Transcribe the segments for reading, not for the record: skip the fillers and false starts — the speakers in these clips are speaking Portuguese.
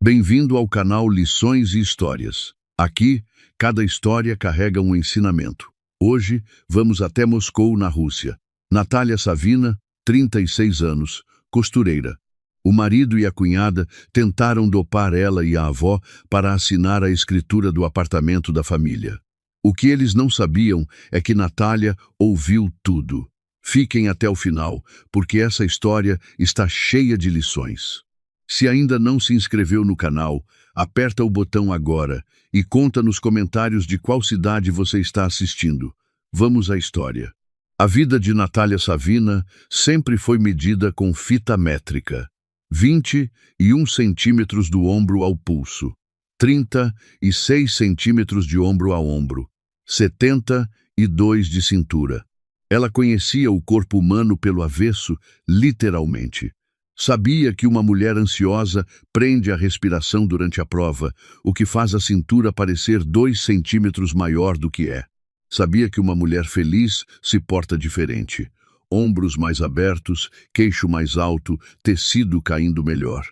Bem-vindo ao canal Lições e Histórias. Aqui, cada história carrega um ensinamento. Hoje, vamos até Moscou, na Rússia. Natália Savina, 36 anos, costureira. O marido e a cunhada tentaram dopar ela e a avó para assinar a escritura do apartamento da família. O que eles não sabiam é que Natália ouviu tudo. Fiquem até o final, porque essa história está cheia de lições. Se ainda não se inscreveu no canal, aperta o botão agora e conta nos comentários de qual cidade você está assistindo. Vamos à história. A vida de Natália Savina sempre foi medida com fita métrica. 21 centímetros do ombro ao pulso, 36 centímetros de ombro a ombro, 72 de cintura. Ela conhecia o corpo humano pelo avesso, literalmente. Sabia que uma mulher ansiosa prende a respiração durante a prova, o que faz a cintura parecer 2 centímetros maior do que é. Sabia que uma mulher feliz se porta diferente. Ombros mais abertos, queixo mais alto, tecido caindo melhor.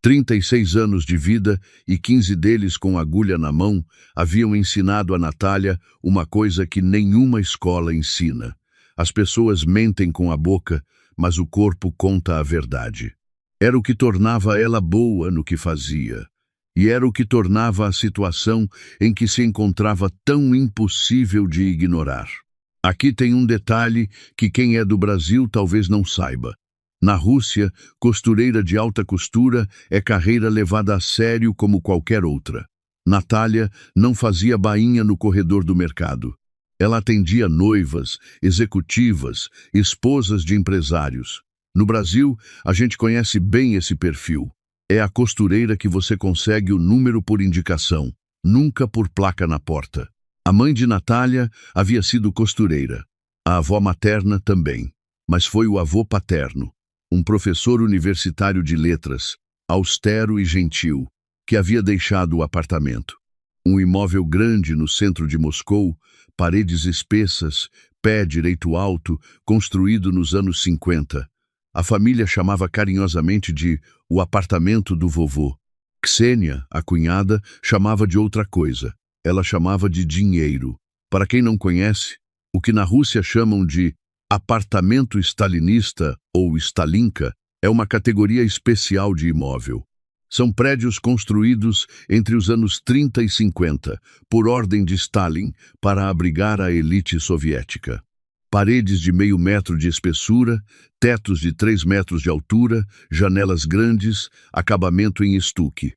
36 anos de vida e 15 deles com agulha na mão haviam ensinado a Natália uma coisa que nenhuma escola ensina. As pessoas mentem com a boca, mas o corpo conta a verdade. Era o que tornava ela boa no que fazia. E era o que tornava a situação em que se encontrava tão impossível de ignorar. Aqui tem um detalhe que quem é do Brasil talvez não saiba. Na Rússia, costureira de alta costura é carreira levada a sério como qualquer outra. Natália não fazia bainha no corredor do mercado. Ela atendia noivas, executivas, esposas de empresários. No Brasil, a gente conhece bem esse perfil. É a costureira que você consegue o número por indicação, nunca por placa na porta. A mãe de Natália havia sido costureira. A avó materna também. Mas foi o avô paterno, um professor universitário de letras, austero e gentil, que havia deixado o apartamento. Um imóvel grande no centro de Moscou, paredes espessas, pé direito alto, construído nos anos 50. A família chamava carinhosamente de o apartamento do vovô. Ksenia, a cunhada, chamava de outra coisa. Ela chamava de dinheiro. Para quem não conhece, o que na Rússia chamam de apartamento stalinista ou Stalinka é uma categoria especial de imóvel. São prédios construídos entre os anos 30 e 50, por ordem de Stalin, para abrigar a elite soviética. Paredes de meio metro de espessura, tetos de 3 metros de altura, janelas grandes, acabamento em estuque.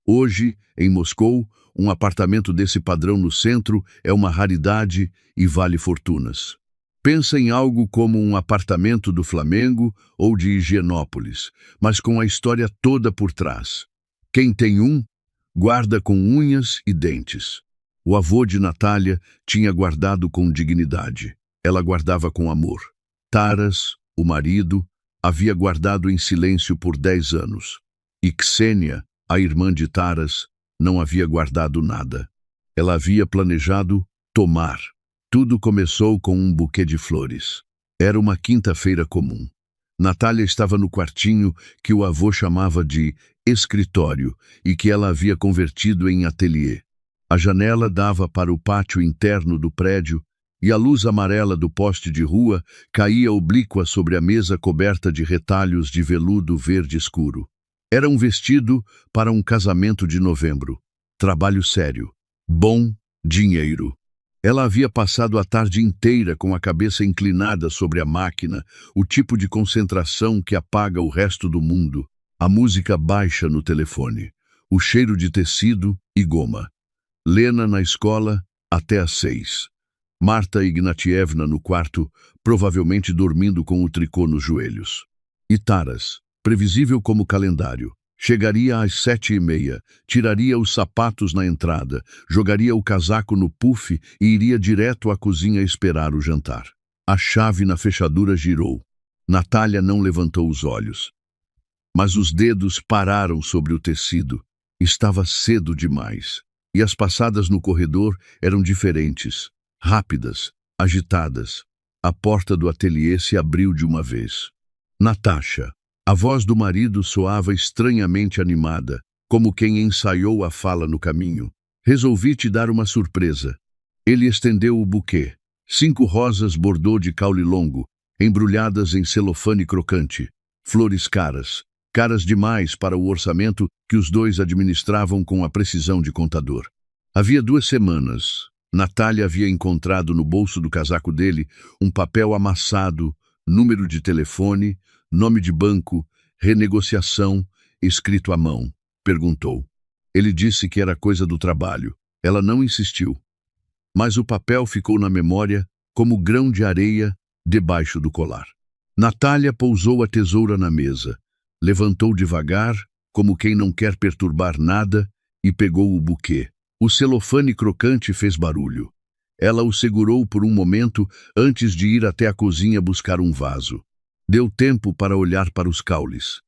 Hoje, em Moscou, um apartamento desse padrão no centro é uma raridade e vale fortunas. Pensa em algo como um apartamento do Flamengo ou de Higienópolis, mas com a história toda por trás. Quem tem um, guarda com unhas e dentes. O avô de Natália tinha guardado com dignidade. Ela guardava com amor. Taras, o marido, havia guardado em silêncio por 10 anos. E Ksenia, a irmã de Taras, não havia guardado nada. Ela havia planejado tomar. Tudo começou com um buquê de flores. Era uma quinta-feira comum. Natália estava no quartinho que o avô chamava de escritório e que ela havia convertido em ateliê. A janela dava para o pátio interno do prédio e a luz amarela do poste de rua caía oblíqua sobre a mesa coberta de retalhos de veludo verde escuro. Era um vestido para um casamento de novembro. Trabalho sério. Bom dinheiro. Ela havia passado a tarde inteira com a cabeça inclinada sobre a máquina, o tipo de concentração que apaga o resto do mundo. A música baixa no telefone. O cheiro de tecido e goma. Lena na escola até às 6. Marta Ignatievna no quarto, provavelmente dormindo com o tricô nos joelhos. E Taras, previsível como calendário. Chegaria às 7h30, tiraria os sapatos na entrada, jogaria o casaco no puff e iria direto à cozinha esperar o jantar. A chave na fechadura girou. Natália não levantou os olhos. Mas os dedos pararam sobre o tecido. Estava cedo demais. E as passadas no corredor eram diferentes, rápidas, agitadas. A porta do ateliê se abriu de uma vez. Natasha. A voz do marido soava estranhamente animada. como quem ensaiou a fala no caminho. Resolvi te dar uma surpresa. Ele estendeu o buquê. 5 rosas bordô de caule longo, embrulhadas em celofane crocante. Flores caras. Caras demais para o orçamento que os dois administravam com a precisão de contador. Havia 2 semanas, Natália havia encontrado no bolso do casaco dele um papel amassado, número de telefone, nome de banco, renegociação, escrito à mão. Perguntou. Ele disse que era coisa do trabalho. Ela não insistiu. Mas o papel ficou na memória como grão de areia debaixo do colar. Natália pousou a tesoura na mesa, levantou devagar, como quem não quer perturbar nada, e pegou o buquê. O celofane crocante fez barulho. Ela o segurou por um momento antes de ir até a cozinha buscar um vaso. Deu tempo para olhar para os caules,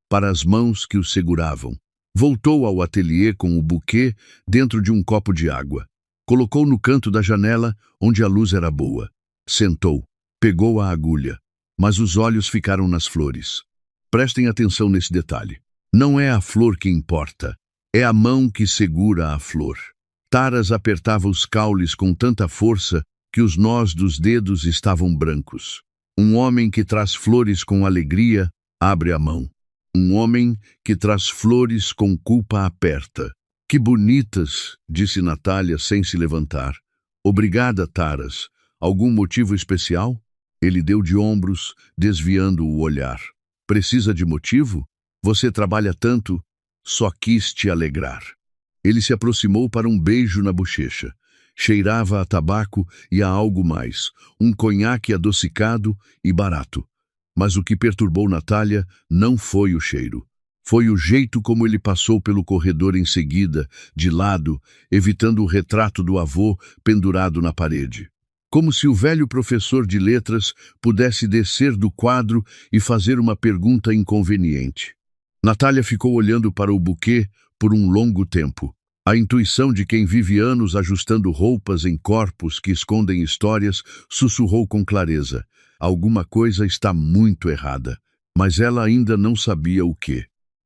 para as mãos que o seguravam. Voltou ao ateliê com o buquê dentro de um copo de água. Colocou no canto da janela, onde a luz era boa. Sentou, pegou a agulha, mas os olhos ficaram nas flores. Prestem atenção nesse detalhe. Não é a flor que importa, é a mão que segura a flor. Taras apertava os caules com tanta força que os nós dos dedos estavam brancos. Um homem que traz flores com alegria, abre a mão. Um homem que traz flores com culpa aperta. Que bonitas, disse Natália sem se levantar. Obrigada, Taras. Algum motivo especial? Ele deu de ombros, desviando o olhar. Precisa de motivo? Você trabalha tanto? Só quis te alegrar. Ele se aproximou para um beijo na bochecha. Cheirava a tabaco e a algo mais, um conhaque adocicado e barato. Mas o que perturbou Natália não foi o cheiro. Foi o jeito como ele passou pelo corredor em seguida, de lado, evitando o retrato do avô pendurado na parede. Como se o velho professor de letras pudesse descer do quadro e fazer uma pergunta inconveniente. Natália ficou olhando para o buquê por um longo tempo. A intuição de quem vive anos ajustando roupas em corpos que escondem histórias sussurrou com clareza. Alguma coisa está muito errada, mas ela ainda não sabia o quê.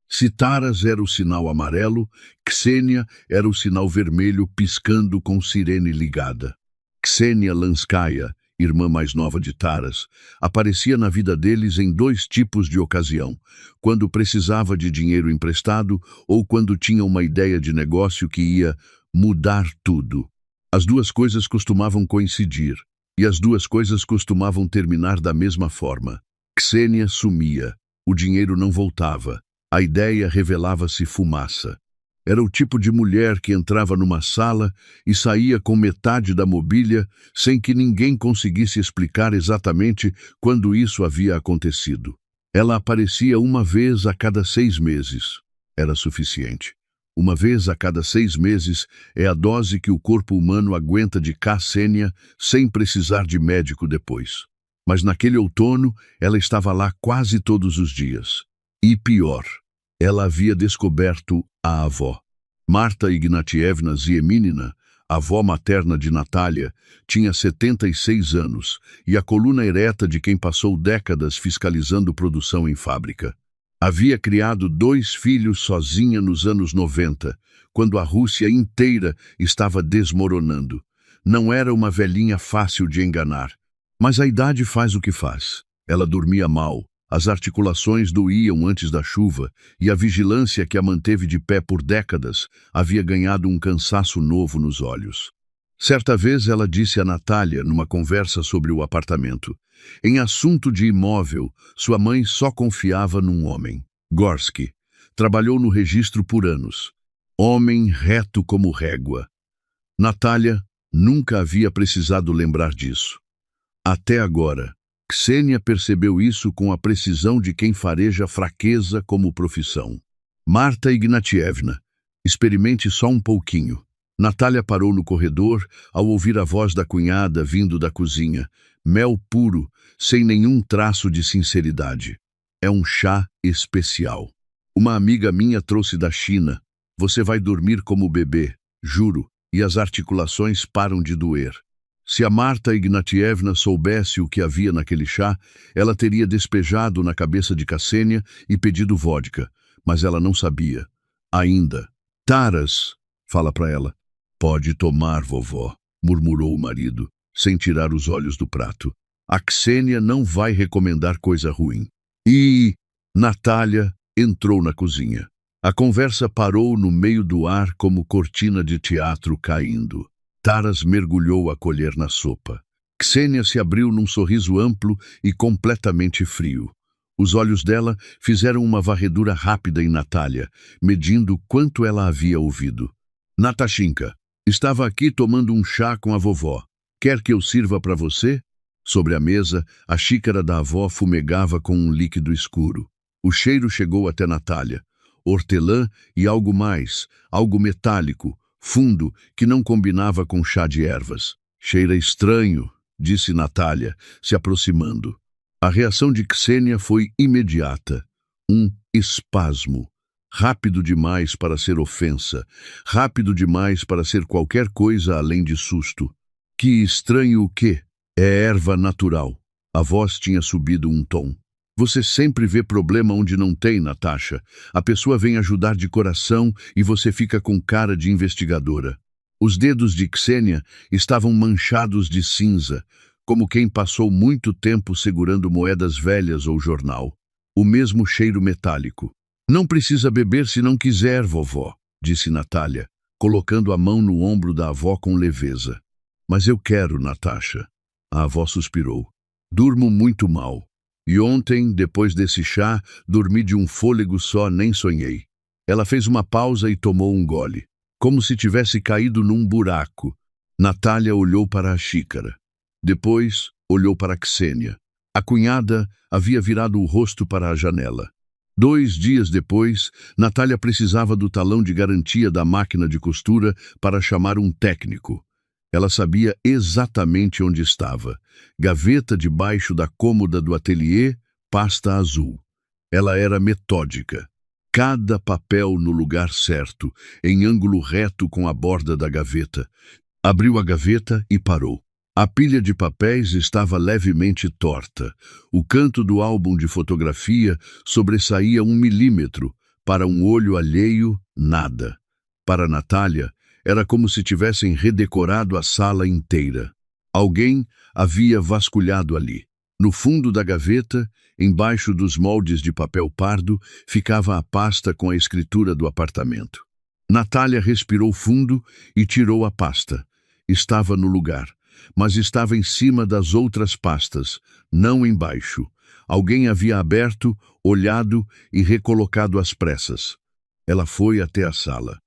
Se Taras era o sinal amarelo, Ksenia era o sinal vermelho piscando com sirene ligada. Ksenia Lanskaya, irmã mais nova de Taras, aparecia na vida deles em 2 tipos de ocasião, quando precisava de dinheiro emprestado ou quando tinha uma ideia de negócio que ia mudar tudo. As 2 coisas costumavam coincidir, e as 2 coisas costumavam terminar da mesma forma. Ksenia sumia, o dinheiro não voltava, a ideia revelava-se fumaça. Era o tipo de mulher que entrava numa sala e saía com metade da mobília sem que ninguém conseguisse explicar exatamente quando isso havia acontecido. Ela aparecia uma vez a cada 6 meses. Era suficiente. Uma vez a cada 6 meses é a dose que o corpo humano aguenta de Ksenia sem precisar de médico depois. Mas naquele outono ela estava lá quase todos os dias. E pior, ela havia descoberto a avó. Marta Ignatievna Zieminina, avó materna de Natália, tinha 76 anos e a coluna ereta de quem passou décadas fiscalizando produção em fábrica. Havia criado 2 filhos sozinha nos anos 90, quando a Rússia inteira estava desmoronando. Não era uma velhinha fácil de enganar, mas a idade faz o que faz. Ela dormia mal. As articulações doíam antes da chuva e a vigilância que a manteve de pé por décadas havia ganhado um cansaço novo nos olhos. Certa vez ela disse a Natália, numa conversa sobre o apartamento, em assunto de imóvel, sua mãe só confiava num homem. Gorsky. Trabalhou no registro por anos. Homem reto como régua. Natália nunca havia precisado lembrar disso. Até agora. Ksenia percebeu isso com a precisão de quem fareja fraqueza como profissão. Marta Ignatievna, experimente só um pouquinho. Natália parou no corredor ao ouvir a voz da cunhada vindo da cozinha. Mel puro, sem nenhum traço de sinceridade. É um chá especial. Uma amiga minha trouxe da China. Você vai dormir como bebê, juro, e as articulações param de doer. Se a Marta Ignatievna soubesse o que havia naquele chá, ela teria despejado na cabeça de Ksenia e pedido vodka, mas ela não sabia. Ainda. Taras, fala para ela. Pode tomar, vovó, murmurou o marido, sem tirar os olhos do prato. A Ksênia não vai recomendar coisa ruim. E Natália entrou na cozinha. A conversa parou no meio do ar como cortina de teatro caindo. Taras mergulhou a colher na sopa. Ksênia se abriu num sorriso amplo e completamente frio. Os olhos dela fizeram uma varredura rápida em Natália, medindo quanto ela havia ouvido. Natashinka, estava aqui tomando um chá com a vovó. Quer que eu sirva para você? Sobre a mesa, a xícara da avó fumegava com um líquido escuro. O cheiro chegou até Natália. Hortelã e algo mais, algo metálico, fundo, que não combinava com chá de ervas. Cheira estranho, disse Natália, se aproximando. A reação de Ksênia foi imediata. Um espasmo. Rápido demais para ser ofensa. Rápido demais para ser qualquer coisa além de susto. Que estranho o quê? É erva natural. A voz tinha subido um tom. Você sempre vê problema onde não tem, Natasha. A pessoa vem ajudar de coração e você fica com cara de investigadora. Os dedos de Ksênia estavam manchados de cinza, como quem passou muito tempo segurando moedas velhas ou jornal. O mesmo cheiro metálico. Não precisa beber se não quiser, vovó, disse Natália, colocando a mão no ombro da avó com leveza. Mas eu quero, Natasha. A avó suspirou. Durmo muito mal. E ontem, depois desse chá, dormi de um fôlego só, nem sonhei. Ela fez uma pausa e tomou um gole, como se tivesse caído num buraco. Natália olhou para a xícara. Depois, olhou para Ksênia. A cunhada havia virado o rosto para a janela. 2 dias depois, Natália precisava do talão de garantia da máquina de costura para chamar um técnico. Ela sabia exatamente onde estava. Gaveta debaixo da cômoda do ateliê, pasta azul. Ela era metódica. Cada papel no lugar certo, em ângulo reto com a borda da gaveta. Abriu a gaveta e parou. A pilha de papéis estava levemente torta. O canto do álbum de fotografia sobressaía 1 milímetro. Para um olho alheio, nada. Para Natália, era como se tivessem redecorado a sala inteira. Alguém havia vasculhado ali. No fundo da gaveta, embaixo dos moldes de papel pardo, ficava a pasta com a escritura do apartamento. Natália respirou fundo e tirou a pasta. Estava no lugar, mas estava em cima das outras pastas, não embaixo. Alguém havia aberto, olhado e recolocado às pressas. Ela foi até a sala.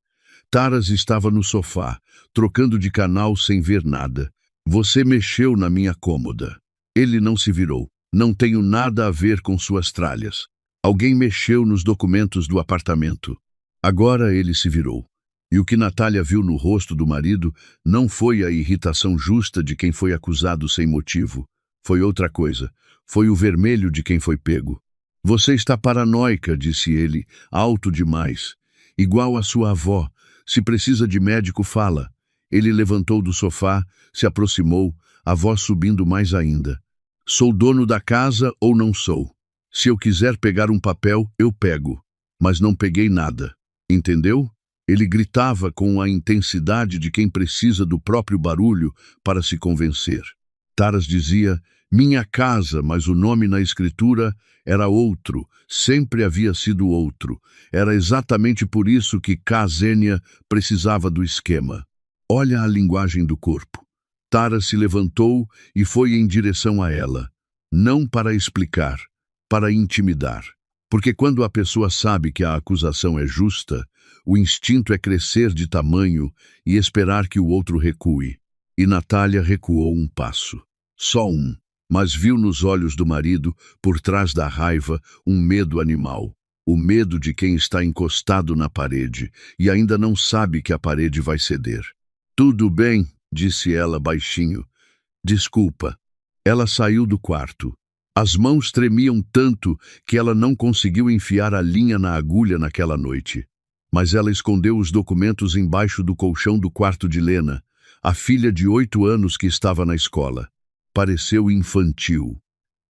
Taras estava no sofá, trocando de canal sem ver nada. Você mexeu na minha cômoda. Ele não se virou. Não tenho nada a ver com suas tralhas. Alguém mexeu nos documentos do apartamento. Agora ele se virou. E o que Natália viu no rosto do marido não foi a irritação justa de quem foi acusado sem motivo. Foi outra coisa. Foi o vermelho de quem foi pego. Você está paranoica, disse ele, alto demais. Igual a sua avó. Se precisa de médico, fala. Ele levantou do sofá, se aproximou, a voz subindo mais ainda. Sou dono da casa ou não sou? Se eu quiser pegar um papel, eu pego. Mas não peguei nada. Entendeu? Ele gritava com a intensidade de quem precisa do próprio barulho para se convencer. Taras dizia, minha casa, mas o nome na escritura era outro, sempre havia sido outro. Era exatamente por isso que Ksênia precisava do esquema. Olha a linguagem do corpo. Taras se levantou e foi em direção a ela. Não para explicar, para intimidar. Porque quando a pessoa sabe que a acusação é justa, o instinto é crescer de tamanho e esperar que o outro recue. E Natália recuou um passo. Só um. Mas viu nos olhos do marido, por trás da raiva, um medo animal. O medo de quem está encostado na parede e ainda não sabe que a parede vai ceder. Tudo bem, disse ela baixinho. Desculpa. Ela saiu do quarto. As mãos tremiam tanto que ela não conseguiu enfiar a linha na agulha naquela noite. Mas ela escondeu os documentos embaixo do colchão do quarto de Lena, a filha de 8 anos que estava na escola. Pareceu infantil.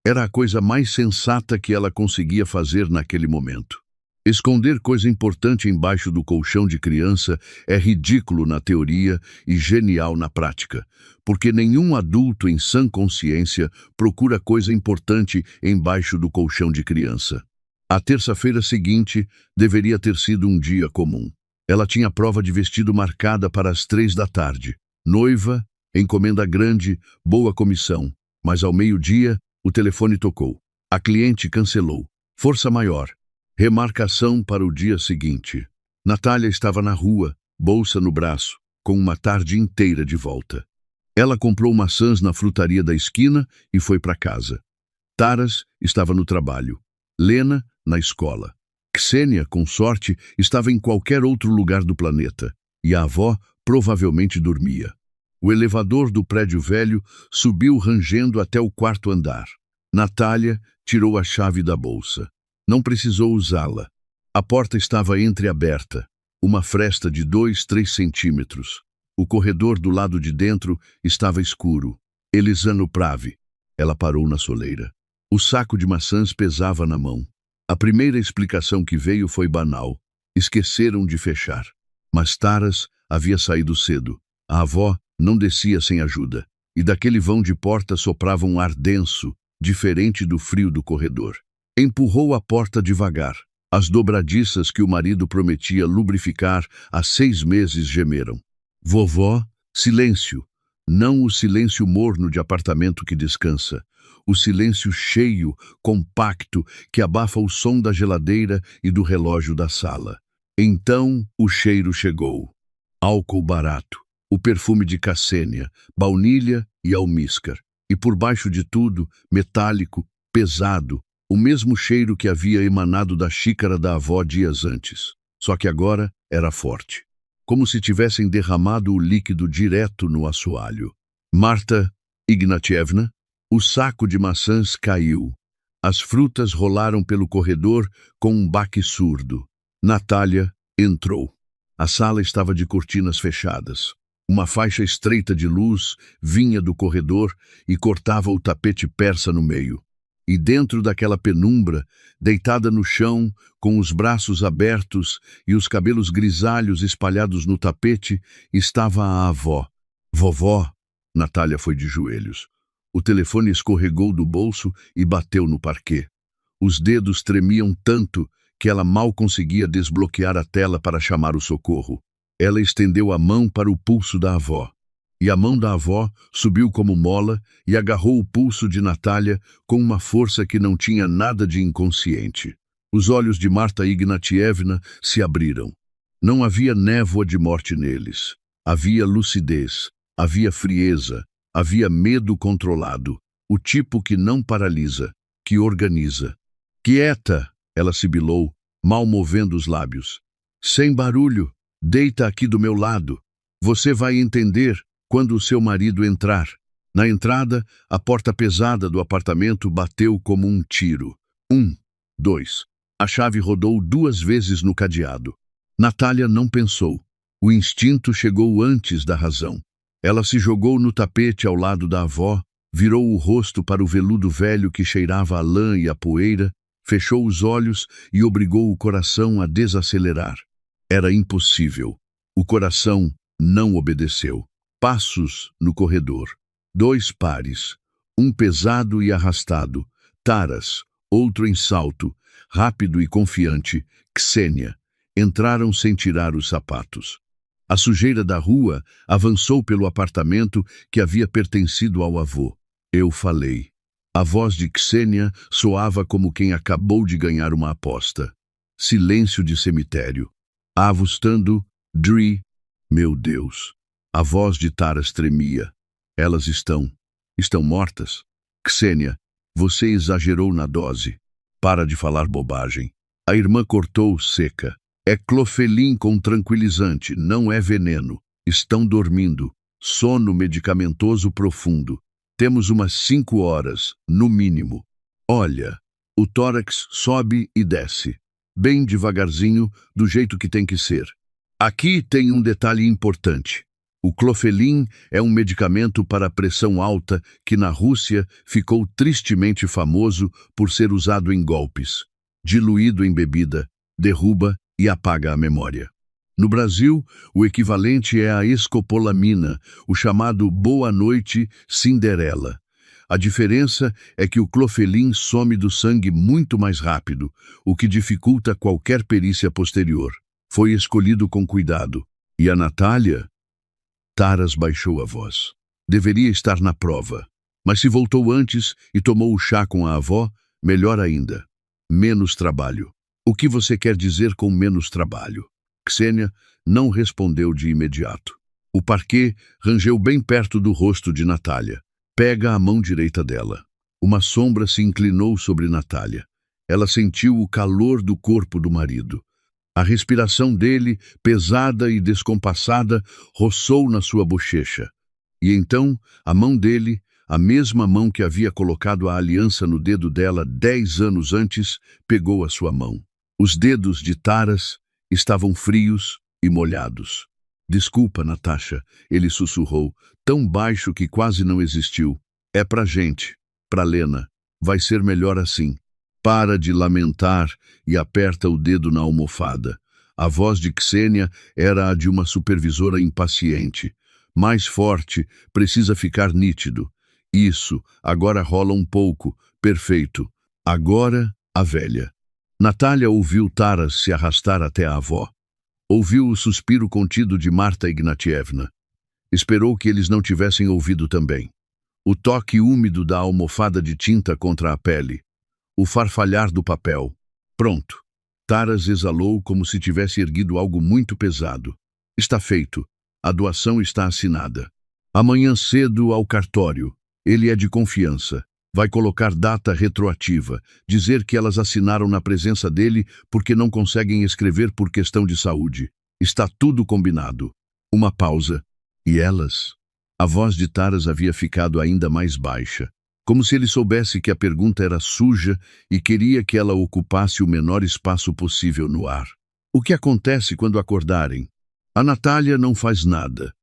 Era a coisa mais sensata que ela conseguia fazer naquele momento. Esconder coisa importante embaixo do colchão de criança é ridículo na teoria e genial na prática, porque nenhum adulto em sã consciência procura coisa importante embaixo do colchão de criança. A terça-feira seguinte deveria ter sido um dia comum. Ela tinha prova de vestido marcada para as 3 da tarde. Noiva, encomenda grande, boa comissão. Mas ao meio-dia, o telefone tocou. A cliente cancelou. Força maior. Remarcação para o dia seguinte. Natália estava na rua, bolsa no braço, com uma tarde inteira de volta. Ela comprou maçãs na frutaria da esquina e foi para casa. Taras estava no trabalho. Lena, na escola. Ksenia, com sorte, estava em qualquer outro lugar do planeta. E a avó provavelmente dormia. O elevador do prédio velho subiu rangendo até o 4º andar. Natália tirou a chave da bolsa. Não precisou usá-la. A porta estava entreaberta, uma fresta de 2-3 centímetros. O corredor do lado de dentro estava escuro. Elisano Prave. Ela parou na soleira. O saco de maçãs pesava na mão. A primeira explicação que veio foi banal. Esqueceram de fechar. Mas Taras havia saído cedo. A avó não descia sem ajuda. E daquele vão de porta soprava um ar denso, diferente do frio do corredor. Empurrou a porta devagar. As dobradiças que o marido prometia lubrificar há 6 meses gemeram. Vovó, silêncio. Não o silêncio morno de apartamento que descansa. O silêncio cheio, compacto, que abafa o som da geladeira e do relógio da sala. Então o cheiro chegou. Álcool barato. O perfume de Ksenia, baunilha e almíscar. E por baixo de tudo, metálico, pesado, o mesmo cheiro que havia emanado da xícara da avó dias antes. Só que agora era forte. Como se tivessem derramado o líquido direto no assoalho. Marta Ignatievna, o saco de maçãs caiu. As frutas rolaram pelo corredor com um baque surdo. Natália entrou. A sala estava de cortinas fechadas. Uma faixa estreita de luz vinha do corredor e cortava o tapete persa no meio. E dentro daquela penumbra, deitada no chão, com os braços abertos e os cabelos grisalhos espalhados no tapete, estava a avó. Vovó, Natália foi de joelhos. O telefone escorregou do bolso e bateu no parquet. Os dedos tremiam tanto que ela mal conseguia desbloquear a tela para chamar o socorro. Ela estendeu a mão para o pulso da avó. E a mão da avó subiu como mola e agarrou o pulso de Natália com uma força que não tinha nada de inconsciente. Os olhos de Marta Ignatievna se abriram. Não havia névoa de morte neles. Havia lucidez, havia frieza, havia medo controlado. O tipo que não paralisa, que organiza. Quieta, ela sibilou, mal movendo os lábios. Sem barulho, deita aqui do meu lado. Você vai entender quando o seu marido entrar. Na entrada, a porta pesada do apartamento bateu como um tiro. 1, 2. A chave rodou 2 vezes no cadeado. Natália não pensou. O instinto chegou antes da razão. Ela se jogou no tapete ao lado da avó, virou o rosto para o veludo velho que cheirava a lã e a poeira, fechou os olhos e obrigou o coração a desacelerar. Era impossível. O coração não obedeceu. Passos no corredor. 2 pares. Um pesado e arrastado. Taras. Outro em salto. Rápido e confiante. Ksenia. Entraram sem tirar os sapatos. A sujeira da rua avançou pelo apartamento que havia pertencido ao avô. Eu falei. A voz de Ksenia soava como quem acabou de ganhar uma aposta. Silêncio de cemitério. Avustando, Dri. Meu Deus. A voz de Taras tremia. Elas estão mortas? Ksenia, você exagerou na dose. Para de falar bobagem. A irmã cortou seca. É clofelin com tranquilizante, não é veneno. Estão dormindo. Sono medicamentoso profundo. Temos umas 5 horas, no mínimo. Olha, o tórax sobe e desce. Bem devagarzinho, do jeito que tem que ser. Aqui tem um detalhe importante. O clofelin é um medicamento para a pressão alta que na Rússia ficou tristemente famoso por ser usado em golpes. Diluído em bebida, derruba e apaga a memória. No Brasil, o equivalente é a escopolamina, o chamado Boa Noite Cinderela. A diferença é que o clofelin some do sangue muito mais rápido, o que dificulta qualquer perícia posterior. Foi escolhido com cuidado. E a Natália? Taras baixou a voz. Deveria estar na prova. Mas se voltou antes e tomou o chá com a avó, melhor ainda. Menos trabalho. O que você quer dizer com menos trabalho? Ksênia não respondeu de imediato. O parquet rangeu bem perto do rosto de Natália. Pega a mão direita dela. Uma sombra se inclinou sobre Natália. Ela sentiu o calor do corpo do marido. A respiração dele, pesada e descompassada, roçou na sua bochecha. E então, a mão dele, a mesma mão que havia colocado a aliança no dedo dela 10 anos antes, pegou a sua mão. Os dedos de Taras estavam frios e molhados. Desculpa, Natasha, ele sussurrou, tão baixo que quase não existiu. É pra gente, pra Lena. Vai ser melhor assim. Para de lamentar e aperta o dedo na almofada. A voz de Ksênia era a de uma supervisora impaciente. Mais forte, precisa ficar nítido. Isso, agora rola um pouco. Perfeito. Agora, a velha. Natália ouviu Taras se arrastar até a avó. Ouviu o suspiro contido de Marta Ignatievna. Esperou que eles não tivessem ouvido também. O toque úmido da almofada de tinta contra a pele. O farfalhar do papel. Pronto. Taras exalou como se tivesse erguido algo muito pesado. Está feito. A doação está assinada. Amanhã cedo ao cartório. Ele é de confiança. Vai colocar data retroativa, dizer que elas assinaram na presença dele porque não conseguem escrever por questão de saúde. Está tudo combinado. Uma pausa. E elas? A voz de Taras havia ficado ainda mais baixa, como se ele soubesse que a pergunta era suja e queria que ela ocupasse o menor espaço possível no ar. O que acontece quando acordarem? A Natália não faz nada.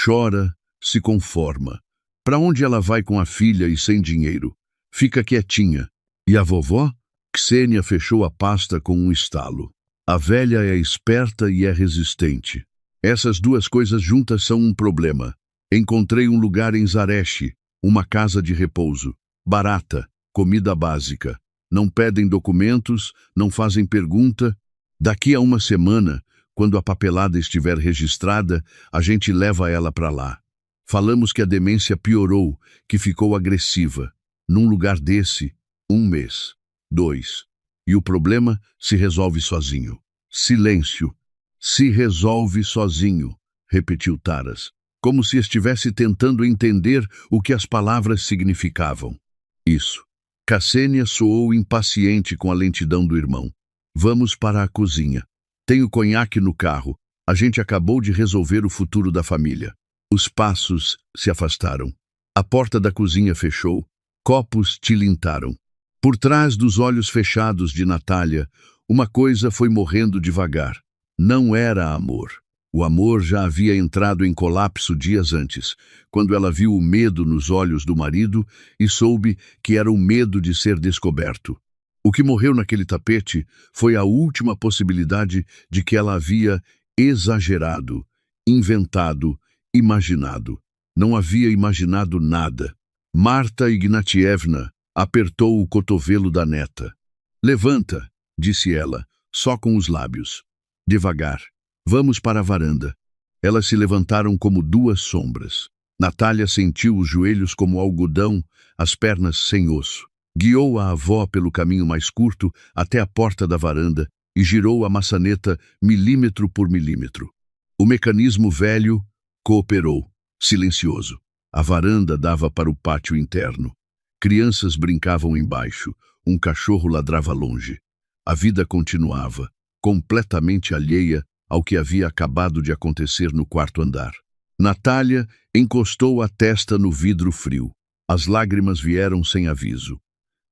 Chora, se conforma. Para onde ela vai com a filha e sem dinheiro? Fica quietinha. E a vovó? Ksênia fechou a pasta com um estalo. A velha é esperta e é resistente. Essas duas coisas juntas são um problema. Encontrei um lugar em Zareche, uma casa de repouso. Barata, comida básica. Não pedem documentos, não fazem pergunta. Daqui a uma semana, quando a papelada estiver registrada, a gente leva ela para lá. Falamos que a demência piorou, que ficou agressiva. Num lugar desse, 1 mês, 2. E o problema se resolve sozinho. Silêncio. Se resolve sozinho, repetiu Taras, como se estivesse tentando entender o que as palavras significavam. Isso. Ksênia soou impaciente com a lentidão do irmão. Vamos para a cozinha. Tenho conhaque no carro. A gente acabou de resolver o futuro da família. Os passos se afastaram. A porta da cozinha fechou. Copos tilintaram. Por trás dos olhos fechados de Natália, uma coisa foi morrendo devagar. Não era amor. O amor já havia entrado em colapso dias antes, quando ela viu o medo nos olhos do marido e soube que era o medo de ser descoberto. O que morreu naquele tapete foi a última possibilidade de que ela havia exagerado, inventado, imaginado. Não havia imaginado nada. Marta Ignatievna apertou o cotovelo da neta. Levanta, disse ela, só com os lábios. Devagar. Vamos para a varanda. Elas se levantaram como duas sombras. Natália sentiu os joelhos como algodão, as pernas sem osso. Guiou a avó pelo caminho mais curto até a porta da varanda e girou a maçaneta milímetro por milímetro. O mecanismo velho cooperou, silencioso. A varanda dava para o pátio interno. Crianças brincavam embaixo, um cachorro ladrava longe. A vida continuava, completamente alheia ao que havia acabado de acontecer no quarto andar. Natália encostou a testa no vidro frio. As lágrimas vieram sem aviso.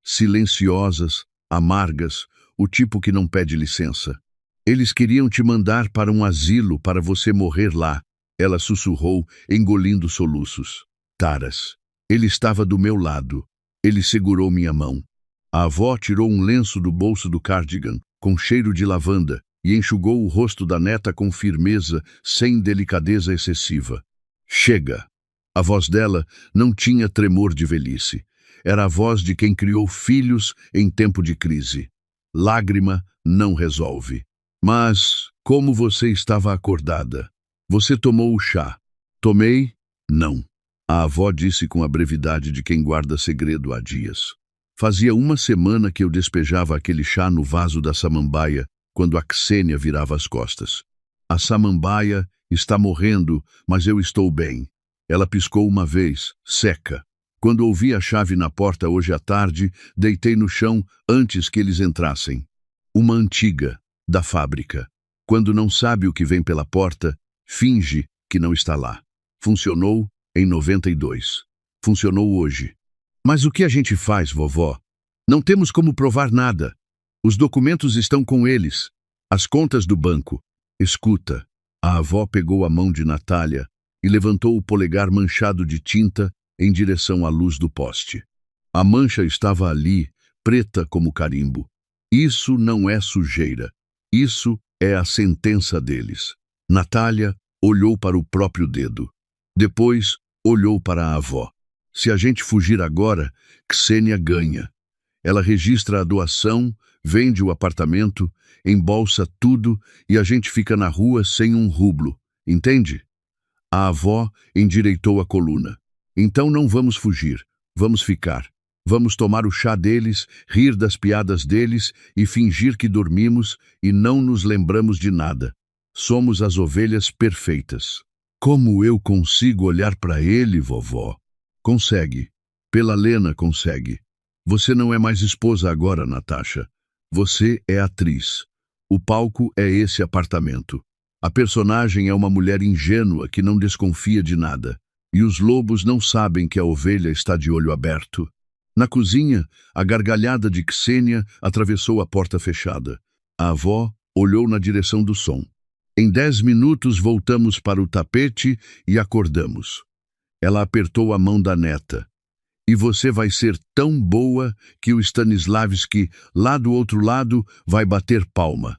Silenciosas, amargas, o tipo que não pede licença. Eles queriam te mandar para um asilo para você morrer lá, ela sussurrou, engolindo soluços. Taras. Ele estava do meu lado. Ele segurou minha mão. A avó tirou um lenço do bolso do cardigan. com cheiro de lavanda, e enxugou o rosto da neta com firmeza, sem delicadeza excessiva. Chega! A voz dela não tinha tremor de velhice. Era a voz de quem criou filhos em tempo de crise. Lágrima não resolve. Mas, como você estava acordada? Você tomou o chá? Tomei? Não. A avó disse com a brevidade de quem guarda segredo há dias. Fazia uma semana que eu despejava aquele chá no vaso da samambaia, quando a Ksênia virava as costas. A samambaia está morrendo, mas eu estou bem. Ela piscou uma vez, seca. Quando ouvi a chave na porta hoje à tarde, deitei no chão antes que eles entrassem. Uma antiga, da fábrica. Quando não sabe o que vem pela porta, finge que não está lá. Funcionou em 92. Funcionou hoje. Mas o que a gente faz, vovó? Não temos como provar nada. Os documentos estão com eles. As contas do banco. Escuta. A avó pegou a mão de Natália e levantou o polegar manchado de tinta em direção à luz do poste. A mancha estava ali, preta como carimbo. Isso não é sujeira. Isso é a sentença deles. Natália olhou para o próprio dedo. Depois, olhou para a avó. Se a gente fugir agora, Ksênia ganha. Ela registra a doação, vende o apartamento, embolsa tudo e a gente fica na rua sem um rublo. Entende? A avó endireitou a coluna. Então não vamos fugir, vamos ficar. Vamos tomar o chá deles, rir das piadas deles e fingir que dormimos e não nos lembramos de nada. Somos as ovelhas perfeitas. Como eu consigo olhar para ele, vovó? Consegue. Pela Lena consegue. Você não é mais esposa agora, Natasha. Você é atriz. O palco é esse apartamento. A personagem é uma mulher ingênua que não desconfia de nada. E os lobos não sabem que a ovelha está de olho aberto. Na cozinha, a gargalhada de Ksênia atravessou a porta fechada. A avó olhou na direção do som. Em 10 minutos voltamos para o tapete e acordamos. Ela apertou a mão da neta. E você vai ser tão boa que o Stanislavski, lá do outro lado, vai bater palma.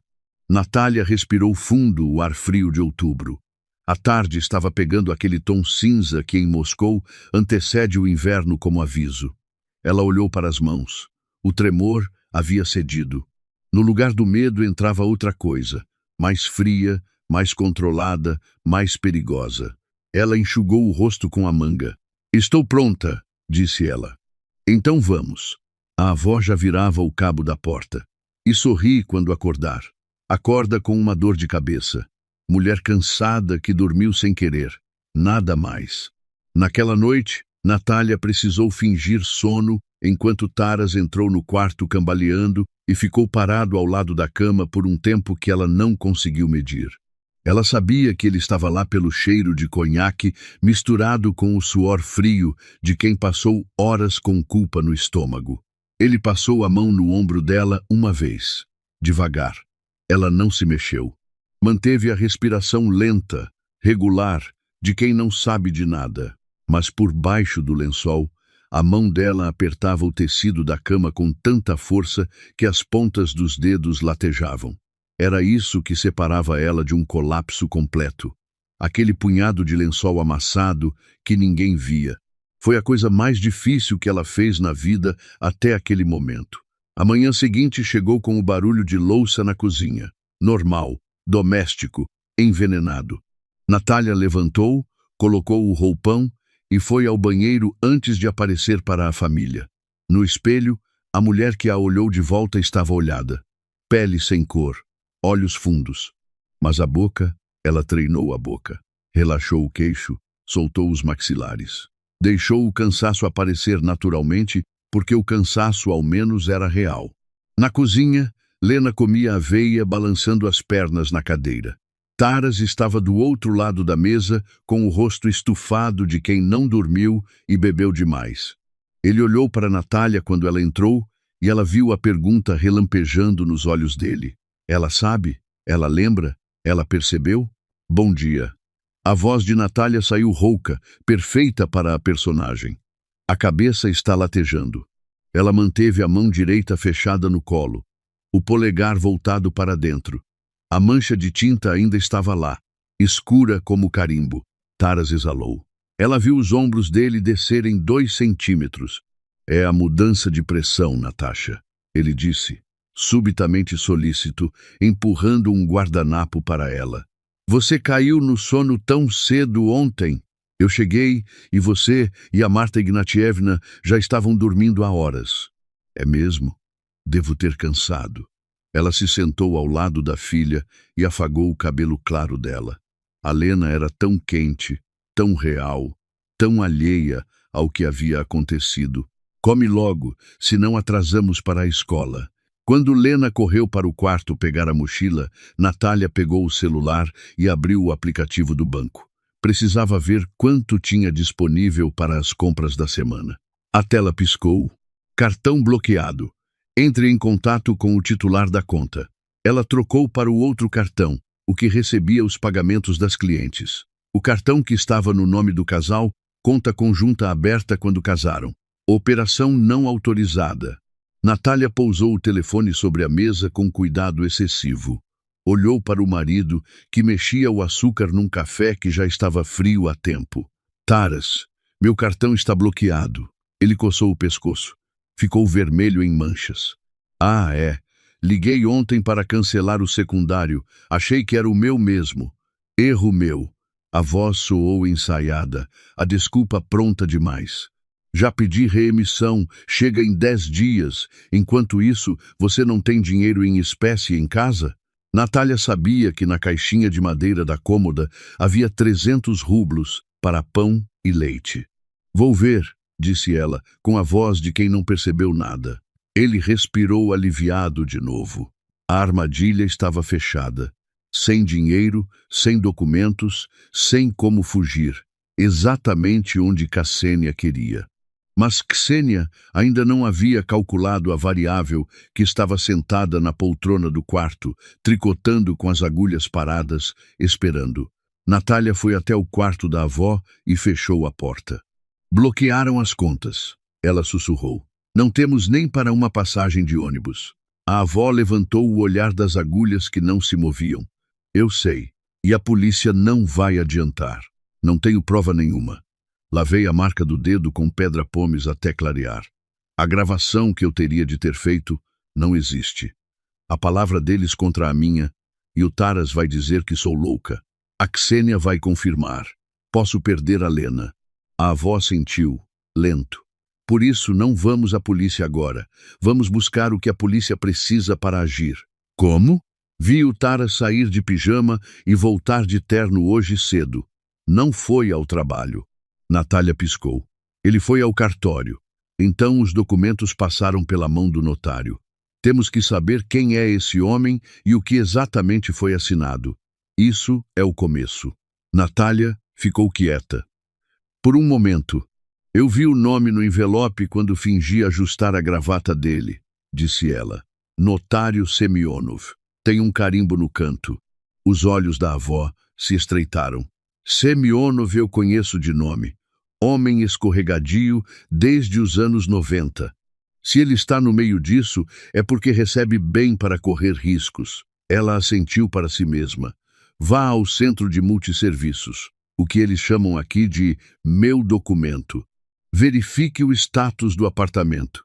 Natália respirou fundo o ar frio de outubro. A tarde estava pegando aquele tom cinza que em Moscou antecede o inverno como aviso. Ela olhou para as mãos. O tremor havia cedido. No lugar do medo entrava outra coisa, mais fria, mais controlada, mais perigosa. Ela enxugou o rosto com a manga. Estou pronta, disse ela. Então vamos. A avó já virava o cabo da porta. E sorri quando acordar. Acorda com uma dor de cabeça. Mulher cansada que dormiu sem querer. Nada mais. Naquela noite, Natália precisou fingir sono enquanto Taras entrou no quarto cambaleando e ficou parado ao lado da cama por um tempo que ela não conseguiu medir. Ela sabia que ele estava lá pelo cheiro de conhaque misturado com o suor frio de quem passou horas com culpa no estômago. Ele passou a mão no ombro dela uma vez, devagar. Ela não se mexeu. Manteve a respiração lenta, regular, de quem não sabe de nada. Mas por baixo do lençol, a mão dela apertava o tecido da cama com tanta força que as pontas dos dedos latejavam. Era isso que separava ela de um colapso completo. Aquele punhado de lençol amassado que ninguém via. Foi a coisa mais difícil que ela fez na vida até aquele momento. A manhã seguinte chegou com o barulho de louça na cozinha. Normal, doméstico, envenenado. Natália levantou, colocou o roupão e foi ao banheiro antes de aparecer para a família. No espelho, a mulher que a olhou de volta estava olhada. Pele sem cor, olhos fundos. Mas a boca, ela treinou a boca. Relaxou o queixo, soltou os maxilares. Deixou o cansaço aparecer naturalmente, porque o cansaço ao menos era real. Na cozinha, Lena comia aveia balançando as pernas na cadeira. Taras estava do outro lado da mesa, com o rosto estufado de quem não dormiu e bebeu demais. Ele olhou para Natália quando ela entrou e ela viu a pergunta relampejando nos olhos dele. Ela sabe? Ela lembra? Ela percebeu? Bom dia. A voz de Natália saiu rouca, perfeita para a personagem. A cabeça está latejando. Ela manteve a mão direita fechada no colo. o polegar voltado para dentro. A mancha de tinta ainda estava lá, escura como carimbo. Taras exalou. Ela viu os ombros dele descerem 2 centímetros. É a mudança de pressão, Natasha, ele disse, subitamente solícito, empurrando um guardanapo para ela. Você caiu no sono tão cedo ontem. Eu cheguei e você e a Marta Ignatievna já estavam dormindo há horas. É mesmo? Devo ter cansado. Ela se sentou ao lado da filha e afagou o cabelo claro dela. A Lena era tão quente, tão real, tão alheia ao que havia acontecido. Come logo, senão atrasamos para a escola. Quando Lena correu para o quarto pegar a mochila, Natália pegou o celular e abriu o aplicativo do banco. Precisava ver quanto tinha disponível para as compras da semana. A tela piscou. Cartão bloqueado. Entre em contato com o titular da conta. Ela trocou para o outro cartão, o que recebia os pagamentos das clientes. O cartão que estava no nome do casal, conta conjunta aberta quando casaram. Operação não autorizada. Natália pousou o telefone sobre a mesa com cuidado excessivo. Olhou para o marido, que mexia o açúcar num café que já estava frio há tempo. Taras, meu cartão está bloqueado. Ele coçou o pescoço. Ficou vermelho em manchas. Ah, é. Liguei ontem para cancelar o secundário. Achei que era o meu mesmo. Erro meu. A voz soou ensaiada, a desculpa pronta demais. Já pedi reemissão, chega em 10 dias. Enquanto isso, você não tem dinheiro em espécie em casa? Natália sabia que na caixinha de madeira da cômoda havia 300 rublos para pão e leite. Vou ver, disse ela, com a voz de quem não percebeu nada. Ele respirou aliviado de novo. A armadilha estava fechada. Sem dinheiro, sem documentos, sem como fugir. Exatamente onde Ksenia queria. Mas Ksenia ainda não havia calculado a variável que estava sentada na poltrona do quarto, tricotando com as agulhas paradas, esperando. Natália foi até o quarto da avó e fechou a porta. Bloquearam as contas. Ela sussurrou. Não temos nem para uma passagem de ônibus. A avó levantou o olhar das agulhas que não se moviam. Eu sei. E a polícia não vai adiantar. Não tenho prova nenhuma. Lavei a marca do dedo com pedra pomes até clarear. A gravação que eu teria de ter feito não existe. A palavra deles contra a minha, e o Taras vai dizer que sou louca. A Ksenia vai confirmar. Posso perder a Lena. A avó sentiu, lento. Por isso não vamos à polícia agora. Vamos buscar o que a polícia precisa para agir. Como? Vi o Taras sair de pijama e voltar de terno hoje cedo. Não foi ao trabalho. Natália piscou. Ele foi ao cartório. Então os documentos passaram pela mão do notário. Temos que saber quem é esse homem e o que exatamente foi assinado. Isso é o começo. Natália ficou quieta. Por um momento, eu vi o nome no envelope quando fingi ajustar a gravata dele, disse ela. Notário Semionov. Tem um carimbo no canto. Os olhos da avó se estreitaram. Semionov eu conheço de nome. Homem escorregadio desde os anos 90. Se ele está no meio disso, é porque recebe bem para correr riscos. Ela assentiu para si mesma. Vá ao centro de multisserviços, o que eles chamam aqui de meu documento. Verifique o status do apartamento.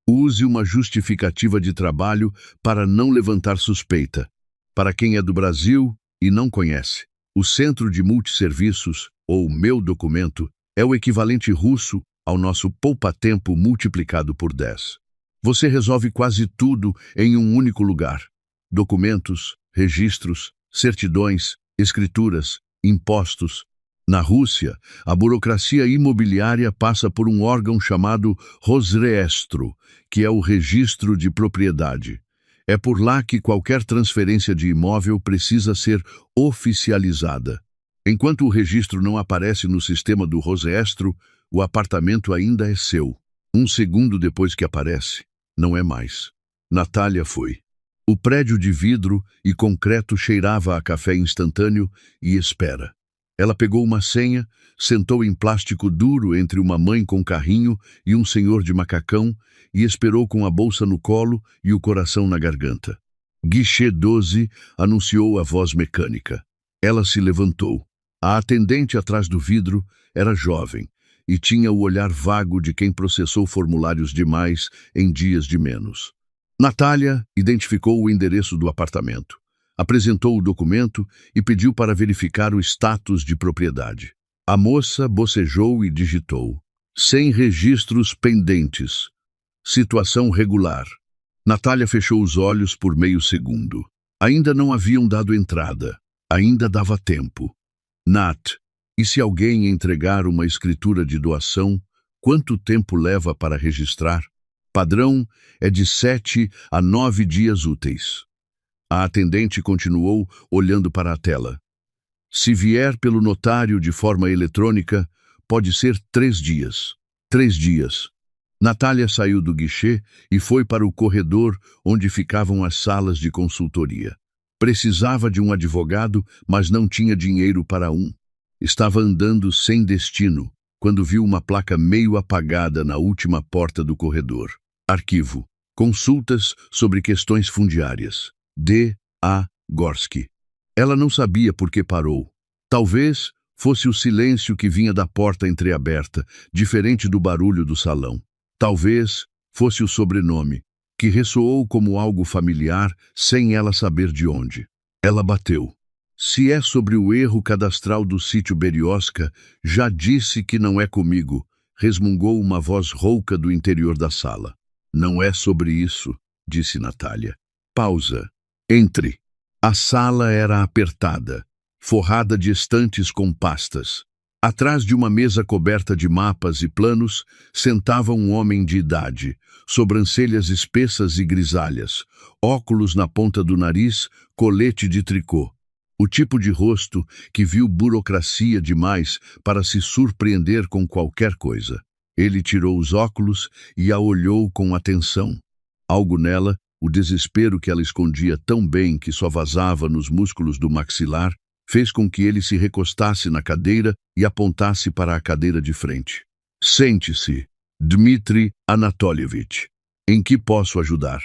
Use uma justificativa de trabalho para não levantar suspeita. Para quem é do Brasil e não conhece, o centro de multisserviços, ou meu documento, é o equivalente russo ao nosso poupa-tempo multiplicado por 10. Você resolve quase tudo em um único lugar. Documentos, registros, certidões, escrituras, impostos. Na Rússia, a burocracia imobiliária passa por um órgão chamado Rosreestro, que é o registro de propriedade. É por lá que qualquer transferência de imóvel precisa ser oficializada. Enquanto o registro não aparece no sistema do Rosreestro, o apartamento ainda é seu. Um segundo depois que aparece, não é mais. Natália foi. O prédio de vidro e concreto cheirava a café instantâneo e espera. Ela pegou uma senha, sentou em plástico duro entre uma mãe com carrinho e um senhor de macacão e esperou com a bolsa no colo e o coração na garganta. Guichê 12, anunciou a voz mecânica. Ela se levantou. A atendente atrás do vidro era jovem e tinha o olhar vago de quem processou formulários demais em dias de menos. Natália identificou o endereço do apartamento, apresentou o documento e pediu para verificar o status de propriedade. A moça bocejou e digitou: sem registros pendentes. Situação regular. Natália fechou os olhos por meio segundo. Ainda não haviam dado entrada. Ainda dava tempo. Nat, e se alguém entregar uma escritura de doação, quanto tempo leva para registrar? Padrão é de 7 a 9 dias úteis. A atendente continuou olhando para a tela. Se vier pelo notário de forma eletrônica, pode ser 3 dias. 3 dias. Natália saiu do guichê e foi para o corredor onde ficavam as salas de consultoria. Precisava de um advogado, mas não tinha dinheiro para um. Estava andando sem destino, quando viu uma placa meio apagada na última porta do corredor. Arquivo. Consultas sobre questões fundiárias. D. A. Gorski. Ela não sabia por que parou. Talvez fosse o silêncio que vinha da porta entreaberta, diferente do barulho do salão. Talvez fosse o sobrenome, que ressoou como algo familiar, sem ela saber de onde. Ela bateu. Se é sobre o erro cadastral do sítio Berioska, já disse que não é comigo, resmungou uma voz rouca do interior da sala. Não é sobre isso, disse Natália. Pausa. Entre. A sala era apertada, forrada de estantes com pastas. Atrás de uma mesa coberta de mapas e planos, sentava um homem de idade, sobrancelhas espessas e grisalhas, óculos na ponta do nariz, colete de tricô. O tipo de rosto que viu burocracia demais para se surpreender com qualquer coisa. Ele tirou os óculos e a olhou com atenção. Algo nela, o desespero que ela escondia tão bem que só vazava nos músculos do maxilar, fez com que ele se recostasse na cadeira e apontasse para a cadeira de frente. Sente-se, Dmitri Anatolievich. Em que posso ajudar?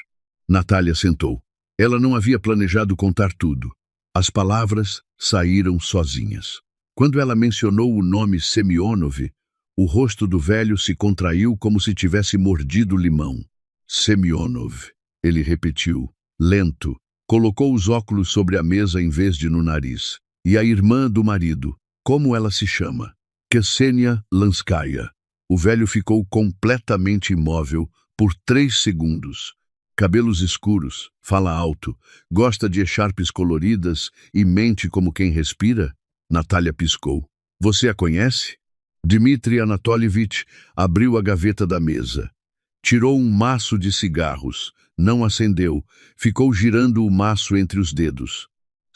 Natália sentou. Ela não havia planejado contar tudo. As palavras saíram sozinhas. Quando ela mencionou o nome Semionov, o rosto do velho se contraiu como se tivesse mordido limão. Semionov, ele repetiu, lento, colocou os óculos sobre a mesa em vez de no nariz. E a irmã do marido, como ela se chama? Ksenia Lanskaya. O velho ficou completamente imóvel por 3 segundos. Cabelos escuros, fala alto, gosta de echarpes coloridas e mente como quem respira? Natália piscou. Você a conhece? Dmitri Anatolievich abriu a gaveta da mesa. Tirou um maço de cigarros, não acendeu, ficou girando o maço entre os dedos.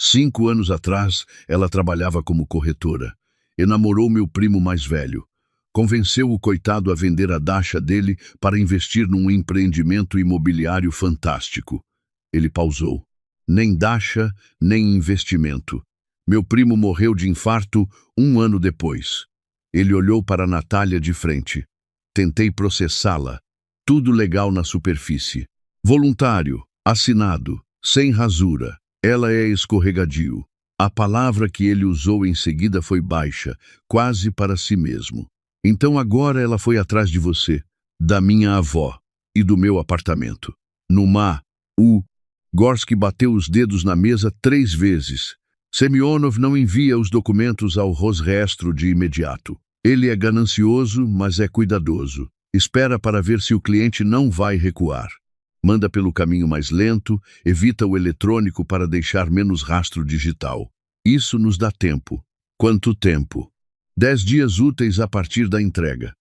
5 anos atrás, ela trabalhava como corretora. Enamorou meu primo mais velho. Convenceu o coitado a vender a dacha dele para investir num empreendimento imobiliário fantástico. Ele pausou. Nem dacha, nem investimento. Meu primo morreu de infarto 1 ano depois. Ele olhou para Natália de frente. Tentei processá-la. Tudo legal na superfície. Voluntário, assinado, sem rasura. Ela é escorregadio. A palavra que ele usou em seguida foi baixa, quase para si mesmo. Então agora ela foi atrás de você, da minha avó e do meu apartamento. Gorski bateu os dedos na mesa 3 vezes. Semionov não envia os documentos ao Rosreestro de imediato. Ele é ganancioso, mas é cuidadoso. Espera para ver se o cliente não vai recuar. Manda pelo caminho mais lento, evita o eletrônico para deixar menos rastro digital. Isso nos dá tempo. Quanto tempo? 10 dias úteis a partir da entrega.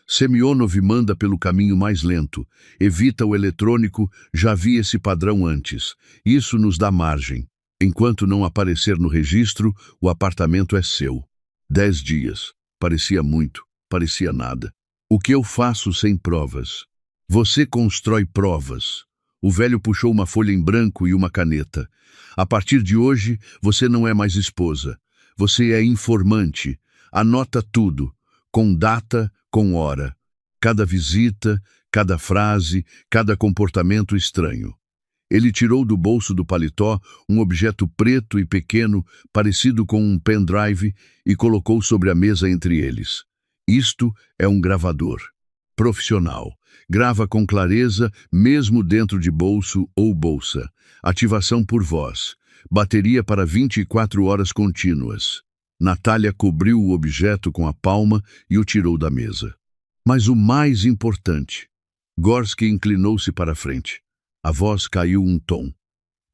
Semionov manda pelo caminho mais lento, evita o eletrônico, já vi esse padrão antes. Isso nos dá margem. Enquanto não aparecer no registro, o apartamento é seu. 10 dias. Parecia muito, parecia nada. O que eu faço sem provas? Você constrói provas. O velho puxou uma folha em branco e uma caneta. A partir de hoje, você não é mais esposa. Você é informante. Anota tudo, com data, com hora. Cada visita, cada frase, cada comportamento estranho. Ele tirou do bolso do paletó um objeto preto e pequeno, parecido com um pendrive, e colocou sobre a mesa entre eles. Isto é um gravador. Profissional. Grava com clareza, mesmo dentro de bolso ou bolsa. Ativação por voz. Bateria para 24 horas contínuas. Natália cobriu o objeto com a palma e o tirou da mesa. Mas o mais importante. Gorsky inclinou-se para a frente. A voz caiu um tom.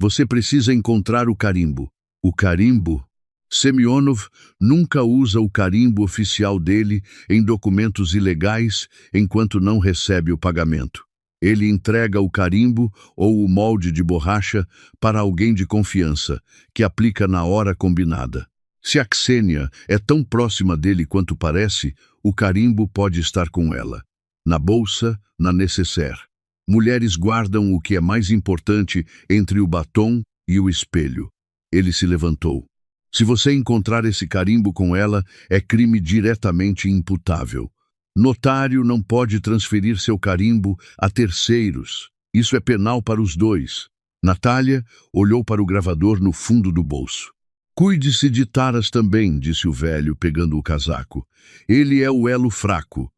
Você precisa encontrar o carimbo. O carimbo? Semyonov nunca usa o carimbo oficial dele em documentos ilegais enquanto não recebe o pagamento. Ele entrega o carimbo ou o molde de borracha para alguém de confiança, que aplica na hora combinada. Se a Ksenia é tão próxima dele quanto parece, o carimbo pode estar com ela. Na bolsa, na nécessaire. Mulheres guardam o que é mais importante entre o batom e o espelho. Ele se levantou. Se você encontrar esse carimbo com ela, é crime diretamente imputável. Notário não pode transferir seu carimbo a terceiros. Isso é penal para os dois. Natália olhou para o gravador no fundo do bolso. Cuide-se de Taras também, disse o velho, pegando o casaco. Ele é o elo fraco.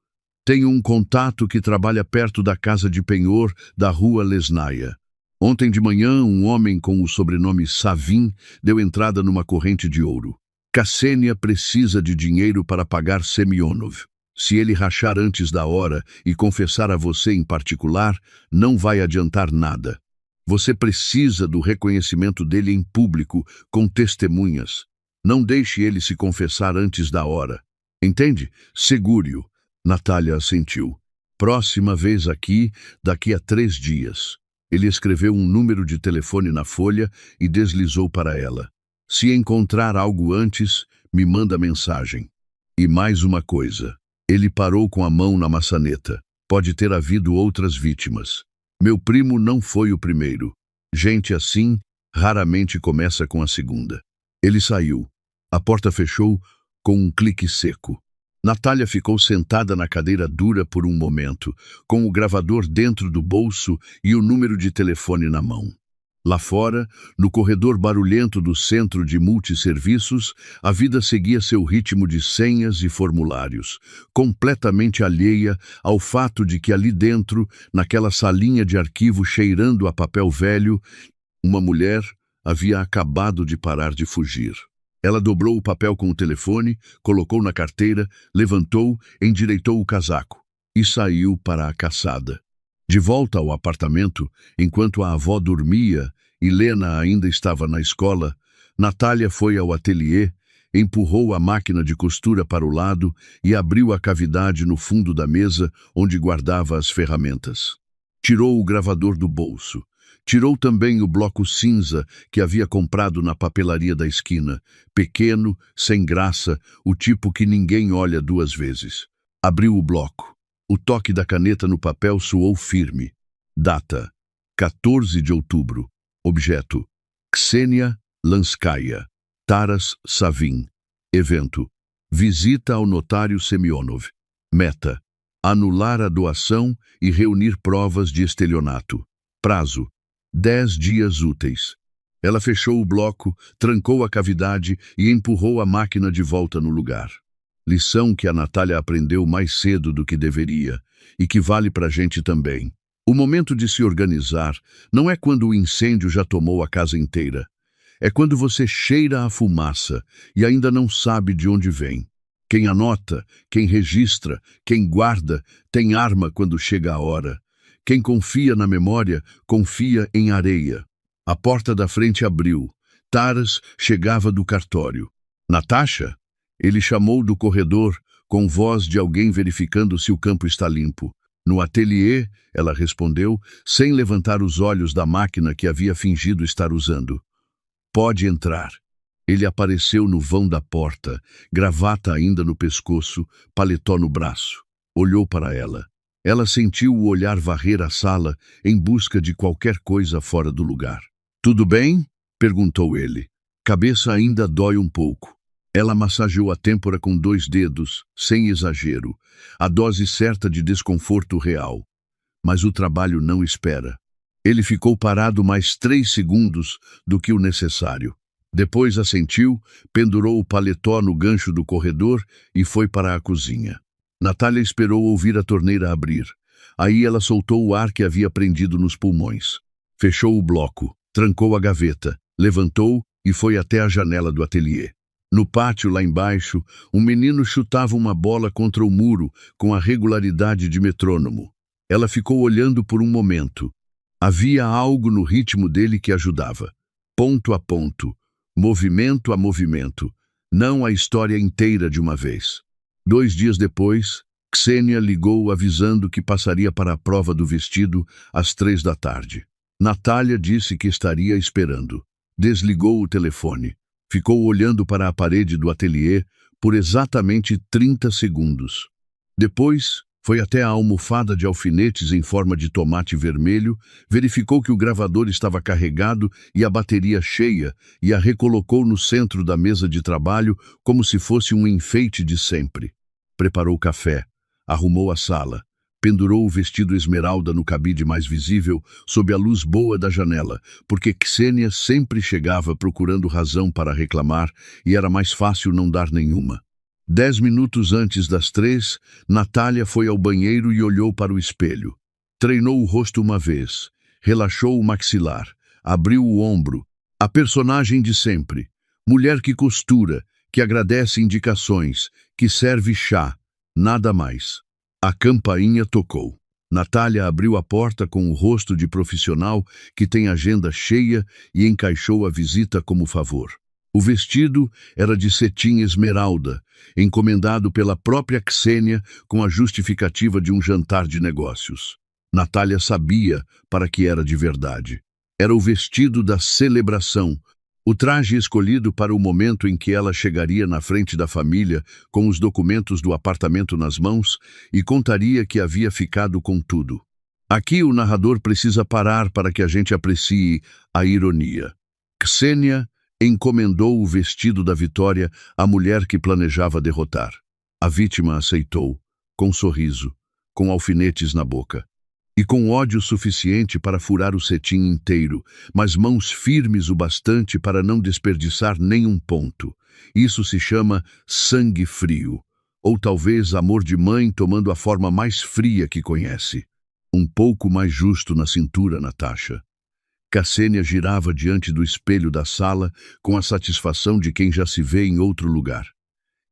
Tenho um contato que trabalha perto da casa de penhor da rua Lesnaia. Ontem de manhã, um homem com o sobrenome Savin deu entrada numa corrente de ouro. Ksenia precisa de dinheiro para pagar Semyonov. Se ele rachar antes da hora e confessar a você em particular, não vai adiantar nada. Você precisa do reconhecimento dele em público, com testemunhas. Não deixe ele se confessar antes da hora. Entende? Segure-o. Natália assentiu. Próxima vez aqui, daqui a 3 dias. Ele escreveu um número de telefone na folha e deslizou para ela. Se encontrar algo antes, me manda mensagem. E mais uma coisa. Ele parou com a mão na maçaneta. Pode ter havido outras vítimas. Meu primo não foi o primeiro. Gente assim raramente começa com a segunda. Ele saiu. A porta fechou com um clique seco. Natália ficou sentada na cadeira dura por um momento, com o gravador dentro do bolso e o número de telefone na mão. Lá fora, no corredor barulhento do centro de multisserviços, a vida seguia seu ritmo de senhas e formulários, completamente alheia ao fato de que ali dentro, naquela salinha de arquivo cheirando a papel velho, uma mulher havia acabado de parar de fugir. Ela dobrou o papel com o telefone, colocou na carteira, levantou, endireitou o casaco e saiu para a caçada. De volta ao apartamento, enquanto a avó dormia e Lena ainda estava na escola, Natália foi ao ateliê, empurrou a máquina de costura para o lado e abriu a cavidade no fundo da mesa onde guardava as ferramentas. Tirou o gravador do bolso. Tirou também o bloco cinza que havia comprado na papelaria da esquina, pequeno, sem graça, o tipo que ninguém olha 2 vezes. Abriu o bloco. O toque da caneta no papel soou firme. Data: 14 de outubro. Objeto: Ksenia Lanskaya. Taras Savin. Evento: visita ao notário Semyonov. Meta: anular a doação e reunir provas de estelionato. Prazo: 10 dias úteis. Ela fechou o bloco, trancou a cavidade e empurrou a máquina de volta no lugar. Lição que a Natália aprendeu mais cedo do que deveria, e que vale para a gente também. O momento de se organizar não é quando o incêndio já tomou a casa inteira. É quando você cheira a fumaça e ainda não sabe de onde vem. Quem anota, quem registra, quem guarda, tem arma quando chega a hora. Quem confia na memória, confia em areia. A porta da frente abriu. Taras chegava do cartório. Natasha? Ele chamou do corredor, com voz de alguém verificando se o campo está limpo. No ateliê, ela respondeu, sem levantar os olhos da máquina que havia fingido estar usando. Pode entrar. Ele apareceu no vão da porta, gravata ainda no pescoço, paletó no braço. Olhou para ela. Ela sentiu o olhar varrer a sala em busca de qualquer coisa fora do lugar. Tudo bem? Perguntou ele. Cabeça ainda dói um pouco. Ela massageou a têmpora com 2 dedos, sem exagero, a dose certa de desconforto real. Mas o trabalho não espera. Ele ficou parado mais 3 segundos do que o necessário. Depois assentiu, pendurou o paletó no gancho do corredor e foi para a cozinha. Natália esperou ouvir a torneira abrir. Aí ela soltou o ar que havia prendido nos pulmões. Fechou o bloco, trancou a gaveta, levantou e foi até a janela do ateliê. No pátio, lá embaixo, um menino chutava uma bola contra o muro com a regularidade de metrônomo. Ela ficou olhando por um momento. Havia algo no ritmo dele que ajudava. Ponto a ponto, movimento a movimento, não a história inteira de uma vez. 2 dias depois, Ksenia ligou avisando que passaria para a prova do vestido às 3 da tarde. Natália disse que estaria esperando. Desligou o telefone. Ficou olhando para a parede do ateliê por exatamente 30 segundos. Depois, foi até a almofada de alfinetes em forma de tomate vermelho, verificou que o gravador estava carregado e a bateria cheia e a recolocou no centro da mesa de trabalho como se fosse um enfeite de sempre. Preparou café, arrumou a sala, pendurou o vestido esmeralda no cabide mais visível, sob a luz boa da janela, porque Ksenia sempre chegava procurando razão para reclamar e era mais fácil não dar nenhuma. 10 minutos antes das 3, Natália foi ao banheiro e olhou para o espelho. Treinou o rosto uma vez, relaxou o maxilar, abriu o ombro. A personagem de sempre. Mulher que costura, que agradece indicações, que serve chá. Nada mais. A campainha tocou. Natália abriu a porta com o rosto de profissional que tem agenda cheia e encaixou a visita como favor. O vestido era de cetim esmeralda, encomendado pela própria Ksenia com a justificativa de um jantar de negócios. Natália sabia para que era de verdade. Era o vestido da celebração, o traje escolhido para o momento em que ela chegaria na frente da família com os documentos do apartamento nas mãos e contaria que havia ficado com tudo. Aqui o narrador precisa parar para que a gente aprecie a ironia. Ksenia encomendou o vestido da vitória à mulher que planejava derrotar. A vítima aceitou, com sorriso, com alfinetes na boca. E com ódio suficiente para furar o cetim inteiro, mas mãos firmes o bastante para não desperdiçar nenhum ponto. Isso se chama sangue frio, ou talvez amor de mãe tomando a forma mais fria que conhece. Um pouco mais justo na cintura, Natasha. Ksenia girava diante do espelho da sala com a satisfação de quem já se vê em outro lugar.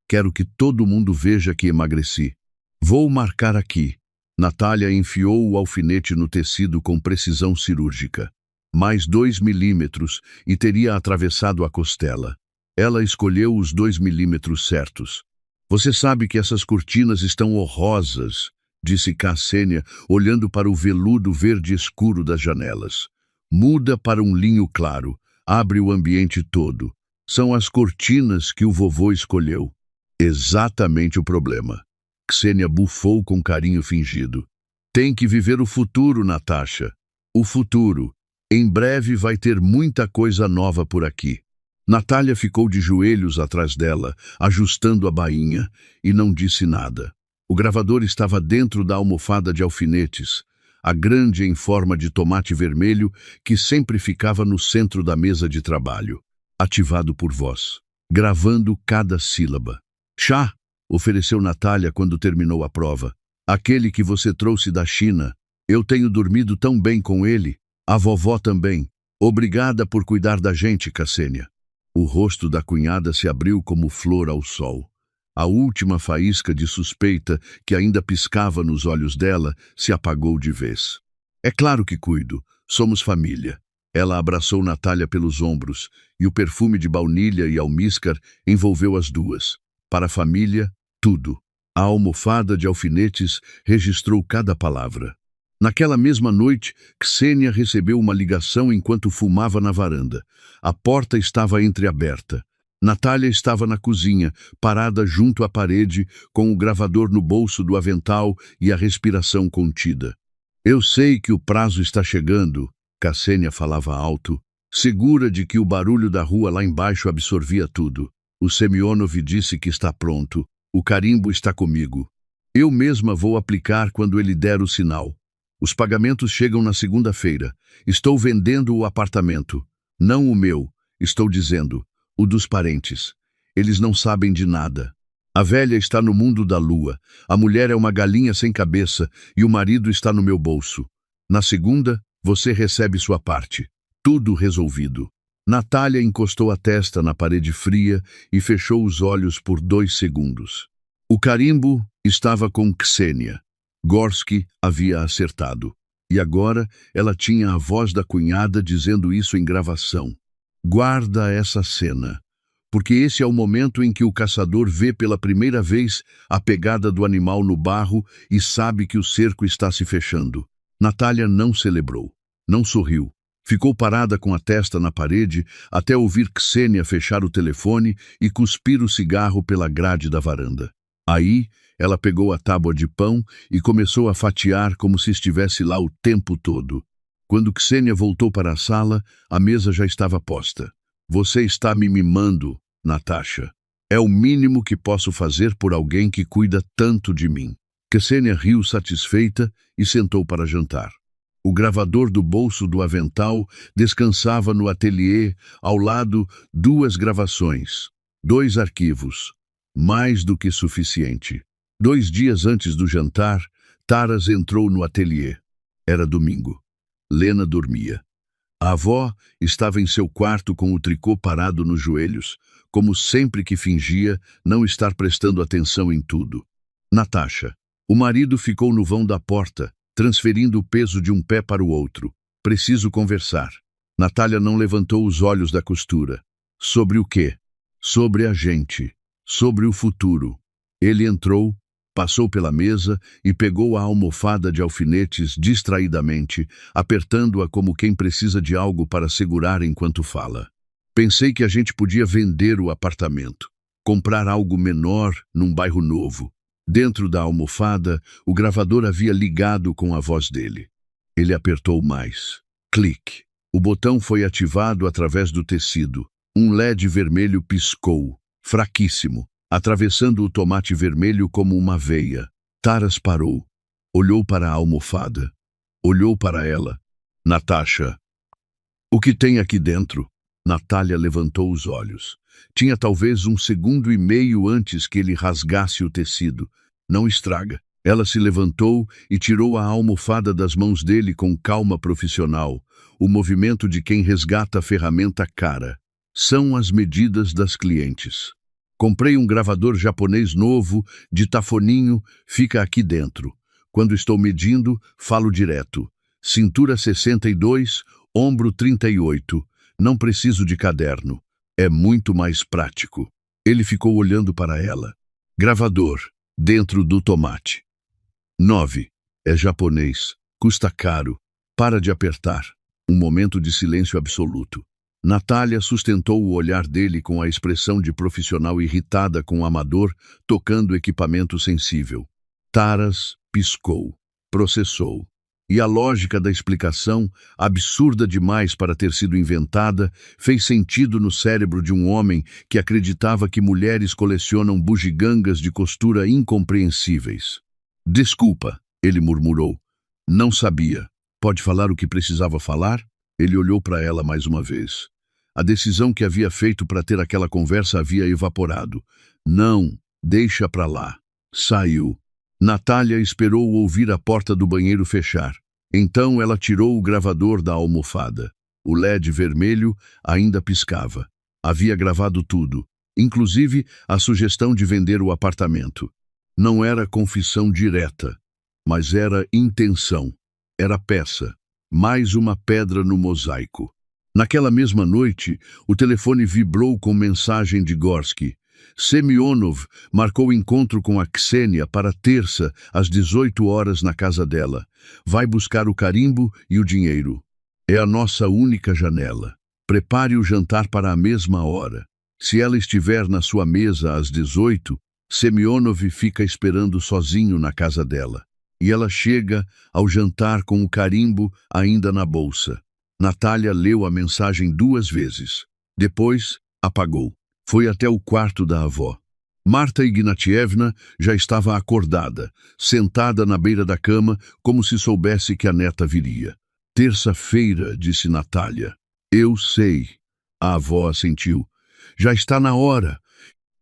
Quero que todo mundo veja que emagreci. Vou marcar aqui. Natália enfiou o alfinete no tecido com precisão cirúrgica. Mais 2 milímetros e teria atravessado a costela. Ela escolheu os 2 milímetros certos. Você sabe que essas cortinas estão horrorosas, disse Ksenia, olhando para o veludo verde escuro das janelas. Muda para um linho claro, abre o ambiente todo. São as cortinas que o vovô escolheu. Exatamente o problema. Ksenia bufou com carinho fingido. Tem que viver o futuro, Natasha. O futuro. Em breve vai ter muita coisa nova por aqui. Natália ficou de joelhos atrás dela, ajustando a bainha, e não disse nada. O gravador estava dentro da almofada de alfinetes, a grande em forma de tomate vermelho que sempre ficava no centro da mesa de trabalho, ativado por voz, gravando cada sílaba. Chá! Ofereceu Natália quando terminou a prova. Aquele que você trouxe da China. Eu tenho dormido tão bem com ele. A vovó também. Obrigada por cuidar da gente, Ksenia. O rosto da cunhada se abriu como flor ao sol. A última faísca de suspeita que ainda piscava nos olhos dela se apagou de vez. É claro que cuido. Somos família. Ela abraçou Natália pelos ombros e o perfume de baunilha e almíscar envolveu as duas. Para a família, tudo. A almofada de alfinetes registrou cada palavra. Naquela mesma noite, Ksenia recebeu uma ligação enquanto fumava na varanda. A porta estava entreaberta. Natália estava na cozinha, parada junto à parede, com o gravador no bolso do avental e a respiração contida. Eu sei que o prazo está chegando, Ksenia falava alto, segura de que o barulho da rua lá embaixo absorvia tudo. O Semyonov disse que está pronto. O carimbo está comigo. Eu mesma vou aplicar quando ele der o sinal. Os pagamentos chegam na segunda-feira. Estou vendendo o apartamento. Não o meu, estou dizendo, o dos parentes. Eles não sabem de nada. A velha está no mundo da lua, a mulher é uma galinha sem cabeça e o marido está no meu bolso. Na segunda, você recebe sua parte. Tudo resolvido. Natália encostou a testa na parede fria e fechou os olhos por 2 segundos. O carimbo estava com Ksenia. Gorsky havia acertado. E agora ela tinha a voz da cunhada dizendo isso em gravação. Guarda essa cena, porque esse é o momento em que o caçador vê pela primeira vez a pegada do animal no barro e sabe que o cerco está se fechando. Natália não celebrou, não sorriu. Ficou parada com a testa na parede até ouvir Ksenia fechar o telefone e cuspir o cigarro pela grade da varanda. Aí, ela pegou a tábua de pão e começou a fatiar como se estivesse lá o tempo todo. Quando Ksenia voltou para a sala, a mesa já estava posta. Você está me mimando, Natasha. É o mínimo que posso fazer por alguém que cuida tanto de mim. Ksenia riu satisfeita e sentou para jantar. O gravador do bolso do avental descansava no ateliê, ao lado 2 gravações, 2 arquivos. Mais do que suficiente. 2 dias antes do jantar, Taras entrou no ateliê. Era domingo. Lena dormia. A avó estava em seu quarto com o tricô parado nos joelhos, como sempre que fingia não estar prestando atenção em tudo. Natasha. O marido ficou no vão da porta, transferindo o peso de um pé para o outro. Preciso conversar. Natália não levantou os olhos da costura. Sobre o quê? Sobre a gente. Sobre o futuro. Ele entrou, passou pela mesa e pegou a almofada de alfinetes distraidamente, apertando-a como quem precisa de algo para segurar enquanto fala. Pensei que a gente podia vender o apartamento, comprar algo menor num bairro novo. Dentro da almofada, o gravador havia ligado com a voz dele. Ele apertou mais. Clique. O botão foi ativado através do tecido. Um LED vermelho piscou, fraquíssimo, atravessando o tomate vermelho como uma veia. Taras parou. Olhou para a almofada. Olhou para ela. Natasha. O que tem aqui dentro? Natália levantou os olhos. Tinha talvez 1,5 segundos antes que ele rasgasse o tecido. Não estraga. Ela se levantou e tirou a almofada das mãos dele com calma profissional, o movimento de quem resgata a ferramenta cara. São as medidas das clientes. Comprei um gravador japonês novo, de tafoninho, fica aqui dentro. Quando estou medindo, falo direto. Cintura 62, ombro 38. Não preciso de caderno. É muito mais prático. Ele ficou olhando para ela. Gravador, dentro do tomate. 9. É japonês. Custa caro. Para de apertar. Um momento de silêncio absoluto. Natália sustentou o olhar dele com a expressão de profissional irritada com o amador tocando equipamento sensível. Taras piscou, processou. E a lógica da explicação, absurda demais para ter sido inventada, fez sentido no cérebro de um homem que acreditava que mulheres colecionam bugigangas de costura incompreensíveis. Desculpa, ele murmurou. Não sabia. Pode falar o que precisava falar? Ele olhou para ela mais uma vez. A decisão que havia feito para ter aquela conversa havia evaporado. Não, deixa para lá. Saiu. Natália esperou ouvir a porta do banheiro fechar. Então ela tirou o gravador da almofada. O LED vermelho ainda piscava. Havia gravado tudo, inclusive a sugestão de vender o apartamento. Não era confissão direta, mas era intenção. Era peça. Mais uma pedra no mosaico. Naquela mesma noite, o telefone vibrou com mensagem de Gorsky. Semyonov marcou encontro com a Ksenia para terça, às 18 horas na casa dela. Vai buscar o carimbo e o dinheiro. É a nossa única janela. Prepare o jantar para a mesma hora. Se ela estiver na sua mesa às 18, Semyonov fica esperando sozinho na casa dela. E ela chega ao jantar com o carimbo ainda na bolsa. Natália leu a mensagem 2 vezes. Depois, apagou. Foi até o quarto da avó. Marta Ignatievna já estava acordada, sentada na beira da cama, como se soubesse que a neta viria. Terça-feira, disse Natália. Eu sei. A avó assentiu. Já está na hora.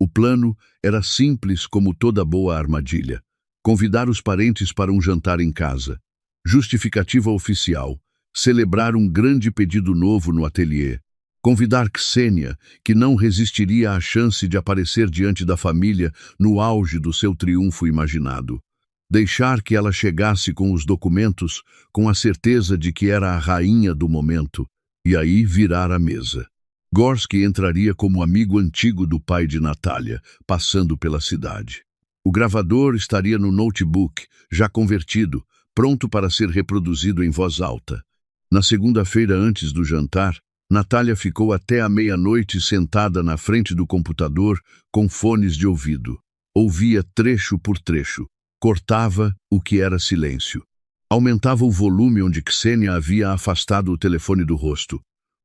O plano era simples como toda boa armadilha. Convidar os parentes para um jantar em casa. Justificativa oficial. Celebrar um grande pedido novo no ateliê. Convidar Ksenia, que não resistiria à chance de aparecer diante da família no auge do seu triunfo imaginado. Deixar que ela chegasse com os documentos, com a certeza de que era a rainha do momento, e aí virar a mesa. Gorski entraria como amigo antigo do pai de Natália, passando pela cidade. O gravador estaria no notebook, já convertido, pronto para ser reproduzido em voz alta. Na segunda-feira antes do jantar, Natália ficou até a meia-noite sentada na frente do computador com fones de ouvido. Ouvia trecho por trecho. Cortava o que era silêncio. Aumentava o volume onde Ksenia havia afastado o telefone do rosto.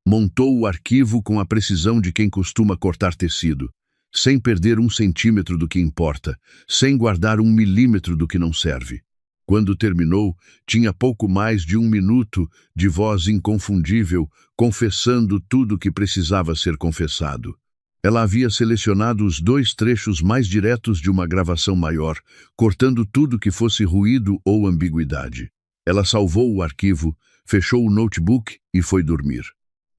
Montou o arquivo com a precisão de quem costuma cortar tecido, sem perder 1 centímetro do que importa, sem guardar 1 milímetro do que não serve. Quando terminou, tinha pouco mais de 1 minuto de voz inconfundível, confessando tudo que precisava ser confessado. Ela havia selecionado os 2 trechos mais diretos de uma gravação maior, cortando tudo que fosse ruído ou ambiguidade. Ela salvou o arquivo, fechou o notebook e foi dormir.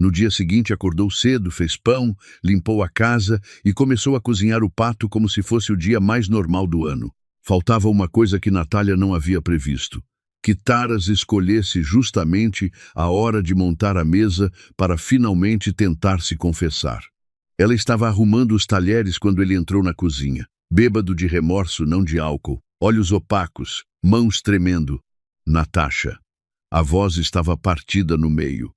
No dia seguinte acordou cedo, fez pão, limpou a casa e começou a cozinhar o pato como se fosse o dia mais normal do ano. Faltava uma coisa que Natália não havia previsto. Que Taras escolhesse justamente a hora de montar a mesa para finalmente tentar se confessar. Ela estava arrumando os talheres quando ele entrou na cozinha, bêbado de remorso, não de álcool, olhos opacos, mãos tremendo. Natasha. A voz estava partida no meio.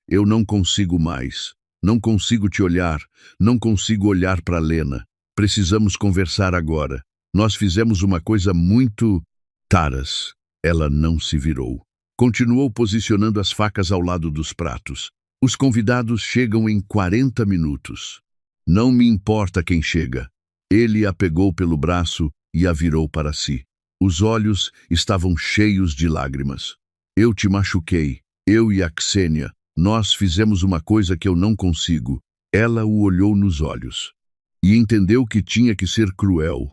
Eu não consigo mais. Não consigo te olhar. Não consigo olhar para Lena. Precisamos conversar agora. Nós fizemos uma coisa muito... Taras. Ela não se virou. Continuou posicionando as facas ao lado dos pratos. Os convidados chegam em 40 minutos. Não me importa quem chega. Ele a pegou pelo braço e a virou para si. Os olhos estavam cheios de lágrimas. Eu te machuquei. Eu e a Ksenia. Nós fizemos uma coisa que eu não consigo. Ela o olhou nos olhos. E entendeu que tinha que ser cruel.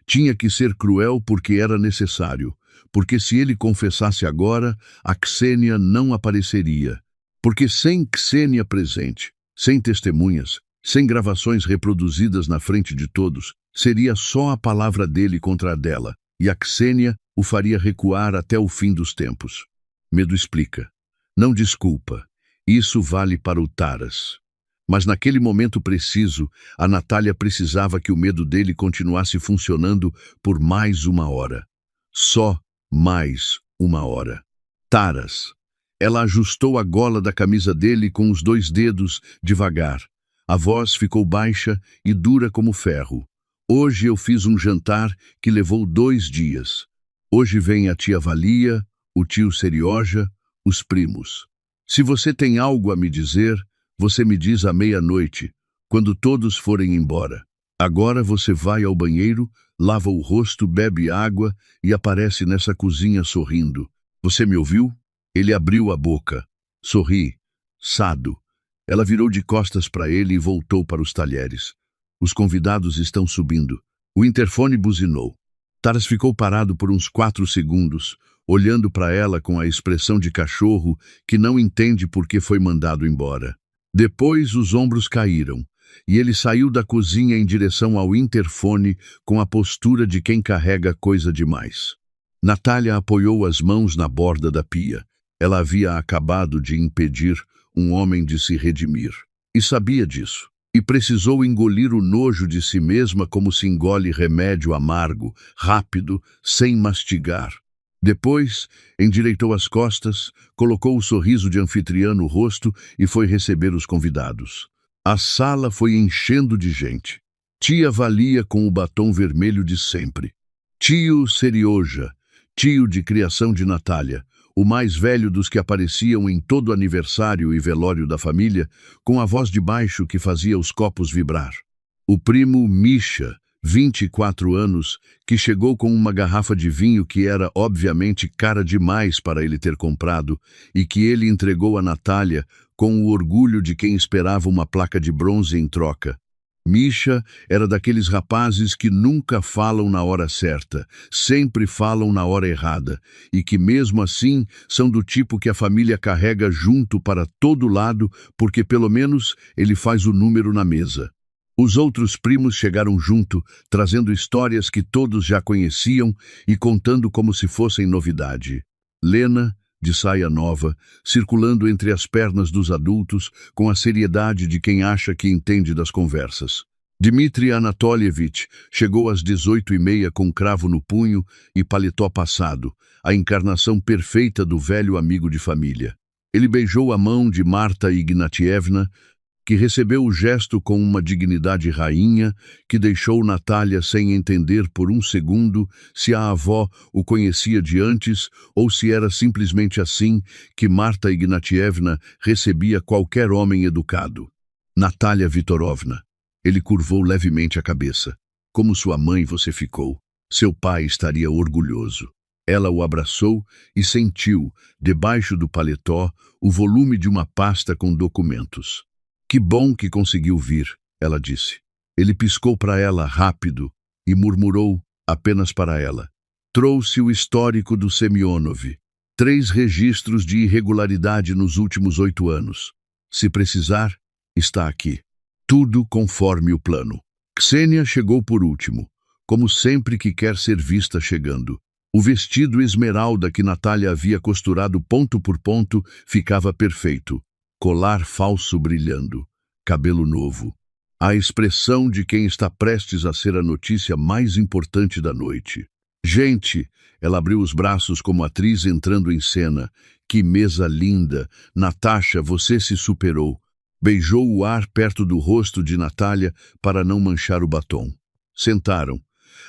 Tinha que ser cruel porque era necessário. Porque se ele confessasse agora, a Ksenia não apareceria. Porque sem Ksenia presente, sem testemunhas, sem gravações reproduzidas na frente de todos, seria só a palavra dele contra a dela, e a Ksenia o faria recuar até o fim dos tempos. Medo explica. Não desculpa. Isso vale para o Taras. Mas naquele momento preciso, a Natália precisava que o medo dele continuasse funcionando por mais 1 hora. Só mais 1 hora. Taras. Ela ajustou a gola da camisa dele com os 2 dedos, devagar. A voz ficou baixa e dura como ferro. Hoje eu fiz um jantar que levou 2 dias. Hoje vem a tia Valia, o tio Serioja, os primos. Se você tem algo a me dizer, você me diz à meia-noite, quando todos forem embora. Agora você vai ao banheiro, lava o rosto, bebe água e aparece nessa cozinha sorrindo. Você me ouviu? Ele abriu a boca. Sorri. Sado. Ela virou de costas para ele e voltou para os talheres. Os convidados estão subindo. O interfone buzinou. Taras ficou parado por uns 4 segundos, olhando para ela com a expressão de cachorro que não entende por que foi mandado embora. Depois os ombros caíram, e ele saiu da cozinha em direção ao interfone com a postura de quem carrega coisa demais. Natália apoiou as mãos na borda da pia. Ela havia acabado de impedir um homem de se redimir. E sabia disso. E precisou engolir o nojo de si mesma como se engole remédio amargo, rápido, sem mastigar. Depois, endireitou as costas, colocou o sorriso de anfitriã no rosto e foi receber os convidados. A sala foi enchendo de gente. Tia Valia com o batom vermelho de sempre. Tio Serioja, tio de criação de Natália, o mais velho dos que apareciam em todo aniversário e velório da família, com a voz de baixo que fazia os copos vibrar. O primo Misha, 24 anos, que chegou com uma garrafa de vinho que era obviamente cara demais para ele ter comprado e que ele entregou a Natália com o orgulho de quem esperava uma placa de bronze em troca. Misha era daqueles rapazes que nunca falam na hora certa, sempre falam na hora errada, e que mesmo assim são do tipo que a família carrega junto para todo lado, porque pelo menos ele faz o número na mesa. Os outros primos chegaram junto, trazendo histórias que todos já conheciam e contando como se fossem novidade. Lena, de saia nova, circulando entre as pernas dos adultos com a seriedade de quem acha que entende das conversas. Dmitri Anatolievich chegou às 18h30 com cravo no punho e paletó passado, a encarnação perfeita do velho amigo de família. Ele beijou a mão de Marta Ignatievna, que recebeu o gesto com uma dignidade rainha, que deixou Natália sem entender por um segundo se a avó o conhecia de antes ou se era simplesmente assim que Marta Ignatievna recebia qualquer homem educado. Natália Vitorovna. Ele curvou levemente a cabeça. Como sua mãe você ficou. Seu pai estaria orgulhoso. Ela o abraçou e sentiu, debaixo do paletó, o volume de uma pasta com documentos. Que bom que conseguiu vir, ela disse. Ele piscou para ela rápido e murmurou apenas para ela. Trouxe o histórico do Semyonov. 3 registros de irregularidade nos últimos 8 anos. Se precisar, está aqui. Tudo conforme o plano. Ksenia chegou por último, como sempre que quer ser vista chegando. O vestido esmeralda que Natália havia costurado ponto por ponto ficava perfeito. Colar falso brilhando, cabelo novo. A expressão de quem está prestes a ser a notícia mais importante da noite. Gente, ela abriu os braços como atriz entrando em cena. Que mesa linda! Natasha, você se superou. Beijou o ar perto do rosto de Natália para não manchar o batom. Sentaram.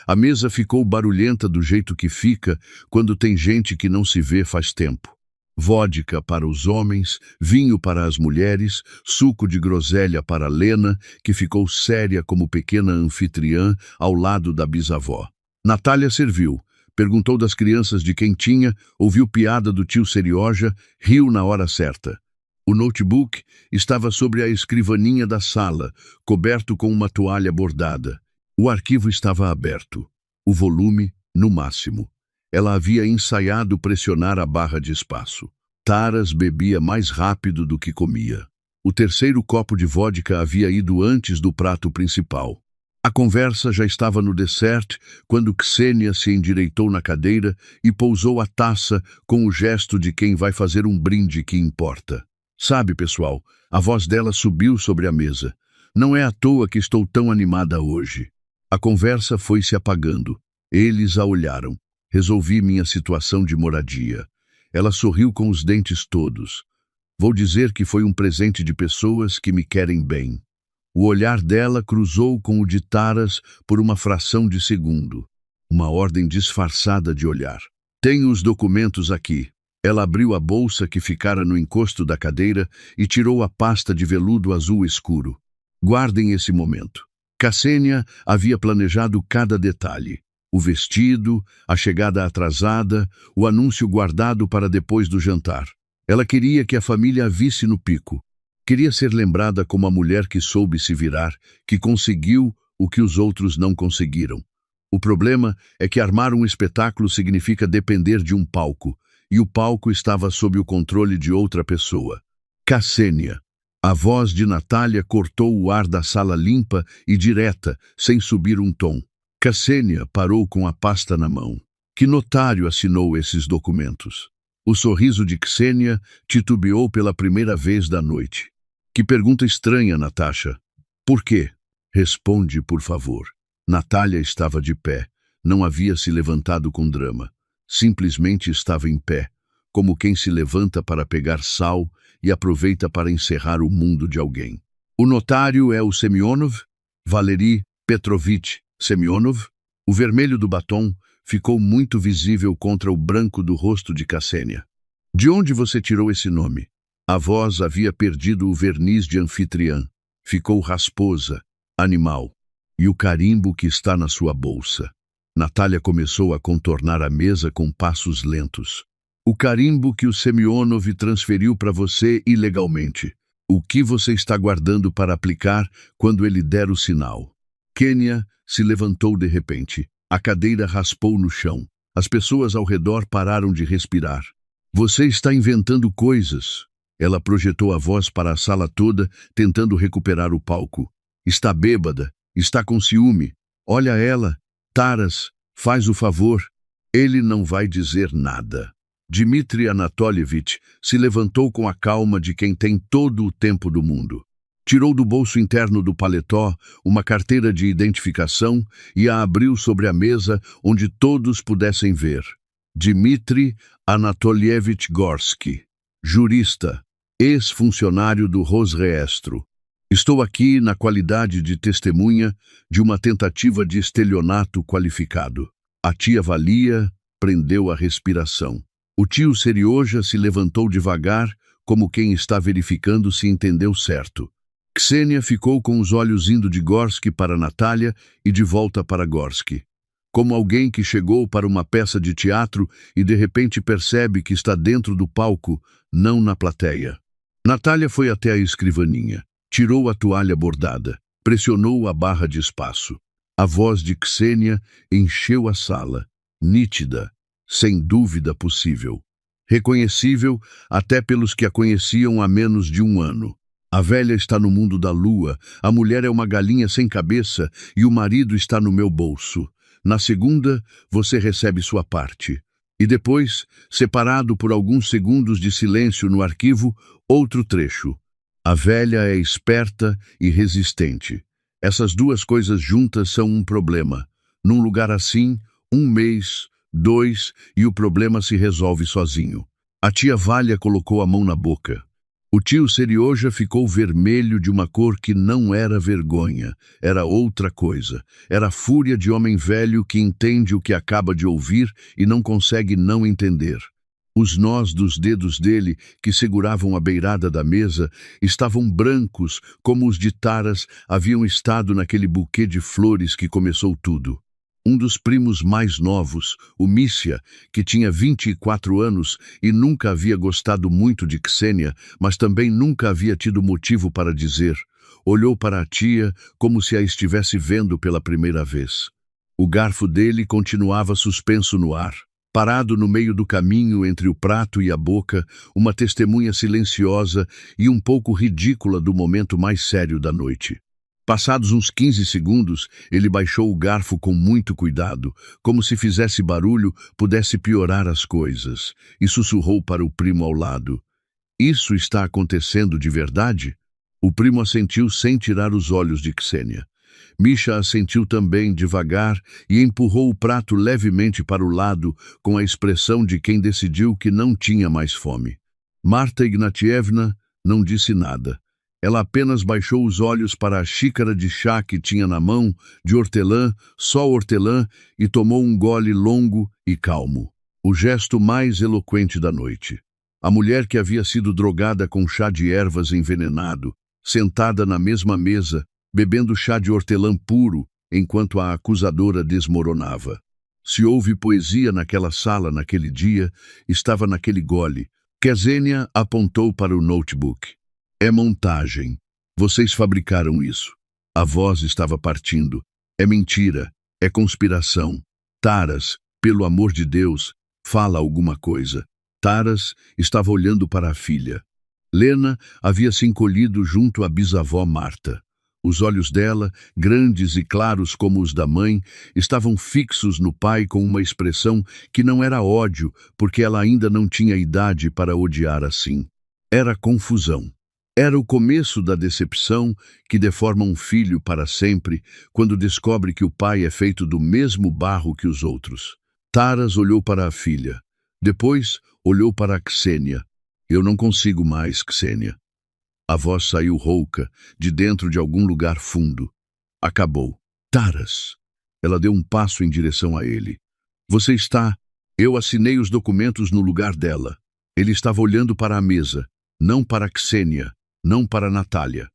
A mesa ficou barulhenta do jeito que fica quando tem gente que não se vê faz tempo. Vodka para os homens, vinho para as mulheres, suco de groselha para Lena, que ficou séria como pequena anfitriã ao lado da bisavó. Natália serviu, perguntou das crianças de quem tinha, ouviu piada do tio Serioja, riu na hora certa. O notebook estava sobre a escrivaninha da sala, coberto com uma toalha bordada. O arquivo estava aberto, o volume no máximo. Ela havia ensaiado pressionar a barra de espaço. Taras bebia mais rápido do que comia. O 3º copo de vodka havia ido antes do prato principal. A conversa já estava no dessert quando Ksenia se endireitou na cadeira e pousou a taça com o gesto de quem vai fazer um brinde que importa. Sabe, pessoal, a voz dela subiu sobre a mesa. Não é à toa que estou tão animada hoje. A conversa foi se apagando. Eles a olharam. Resolvi minha situação de moradia. Ela sorriu com os dentes todos. Vou dizer que foi um presente de pessoas que me querem bem. O olhar dela cruzou com o de Taras por uma fração de segundo. Uma ordem disfarçada de olhar. Tenho os documentos aqui. Ela abriu a bolsa que ficara no encosto da cadeira e tirou a pasta de veludo azul escuro. Guardem esse momento. Ksenia havia planejado cada detalhe. O vestido, a chegada atrasada, o anúncio guardado para depois do jantar. Ela queria que a família a visse no pico. Queria ser lembrada como a mulher que soube se virar, que conseguiu o que os outros não conseguiram. O problema é que armar um espetáculo significa depender de um palco, e o palco estava sob o controle de outra pessoa. Ksenia. A voz de Natália cortou o ar da sala limpa e direta, sem subir um tom. Ksenia parou com a pasta na mão. Que notário assinou esses documentos? O sorriso de Ksenia titubeou pela primeira vez da noite. Que pergunta estranha, Natasha. Por quê? Responde, por favor. Natália estava de pé. Não havia se levantado com drama. Simplesmente estava em pé, como quem se levanta para pegar sal e aproveita para encerrar o mundo de alguém. O notário é o Semyonov? Valery Petrovich Semyonov? O vermelho do batom ficou muito visível contra o branco do rosto de Ksenia. De onde você tirou esse nome? A voz havia perdido o verniz de anfitriã. Ficou rasposa, animal. E o carimbo que está na sua bolsa. Natália começou a contornar a mesa com passos lentos. O carimbo que o Semyonov transferiu para você ilegalmente. O que você está guardando para aplicar quando ele der o sinal? Kênia se levantou de repente. A cadeira raspou no chão. As pessoas ao redor pararam de respirar. Você está inventando coisas. Ela projetou a voz para a sala toda, tentando recuperar o palco. Está bêbada. Está com ciúme. Olha ela. Taras, faz o favor. Ele não vai dizer nada. Dmitri Anatolievich se levantou com a calma de quem tem todo o tempo do mundo. Tirou do bolso interno do paletó uma carteira de identificação e a abriu sobre a mesa onde todos pudessem ver. Dmitri Anatolievich Gorsky, jurista, ex-funcionário do Rosreestro. Estou aqui na qualidade de testemunha de uma tentativa de estelionato qualificado. A tia Valia prendeu a respiração. O tio Serioja se levantou devagar, como quem está verificando se entendeu certo. Ksenia ficou com os olhos indo de Gorsky para Natália e de volta para Gorsky. Como alguém que chegou para uma peça de teatro e de repente percebe que está dentro do palco, não na plateia. Natália foi até a escrivaninha, tirou a toalha bordada, pressionou a barra de espaço. A voz de Ksenia encheu a sala, nítida, sem dúvida possível. Reconhecível até pelos que a conheciam há menos de um ano. A velha está no mundo da lua, a mulher é uma galinha sem cabeça e o marido está no meu bolso. Na segunda, você recebe sua parte. E depois, separado por alguns segundos de silêncio no arquivo, outro trecho. A velha é esperta e resistente. Essas duas coisas juntas são um problema. Num lugar assim, 1 mês, 2, e o problema se resolve sozinho. A tia Valia colocou a mão na boca. O tio Serioja ficou vermelho de uma cor que não era vergonha, era outra coisa. Era a fúria de homem velho que entende o que acaba de ouvir e não consegue não entender. Os nós dos dedos dele, que seguravam a beirada da mesa, estavam brancos como os de Taras haviam estado naquele buquê de flores que começou tudo. Um dos primos mais novos, o Missia, que tinha 24 anos e nunca havia gostado muito de Ksenia, mas também nunca havia tido motivo para dizer, olhou para a tia como se a estivesse vendo pela primeira vez. O garfo dele continuava suspenso no ar. Parado no meio do caminho entre o prato e a boca, uma testemunha silenciosa e um pouco ridícula do momento mais sério da noite. Passados uns 15 segundos, ele baixou o garfo com muito cuidado, como se fizesse barulho pudesse piorar as coisas, e sussurrou para o primo ao lado. Isso está acontecendo de verdade? O primo assentiu sem tirar os olhos de Ksenia. Misha assentiu também devagar e empurrou o prato levemente para o lado, com a expressão de quem decidiu que não tinha mais fome. Marta Ignatievna não disse nada. Ela apenas baixou os olhos para a xícara de chá que tinha na mão, de hortelã, só hortelã, e tomou um gole longo e calmo. O gesto mais eloquente da noite. A mulher que havia sido drogada com chá de ervas envenenado, sentada na mesma mesa, bebendo chá de hortelã puro, enquanto a acusadora desmoronava. Se houve poesia naquela sala naquele dia, estava naquele gole. Ksenia apontou para o notebook. É montagem. Vocês fabricaram isso. A voz estava partindo. É mentira. É conspiração. Taras, pelo amor de Deus, fala alguma coisa. Taras estava olhando para a filha. Lena havia se encolhido junto à bisavó Marta. Os olhos dela, grandes e claros como os da mãe, estavam fixos no pai com uma expressão que não era ódio, porque ela ainda não tinha idade para odiar assim. Era confusão. Era o começo da decepção que deforma um filho para sempre quando descobre que o pai é feito do mesmo barro que os outros. Taras olhou para a filha. Depois, olhou para a Ksenia. Eu não consigo mais, Ksenia. A voz saiu rouca, de dentro de algum lugar fundo. Acabou. Taras. Ela deu um passo em direção a ele. Você está... Eu assinei os documentos no lugar dela. Ele estava olhando para a mesa, não para Ksenia, não para Natália.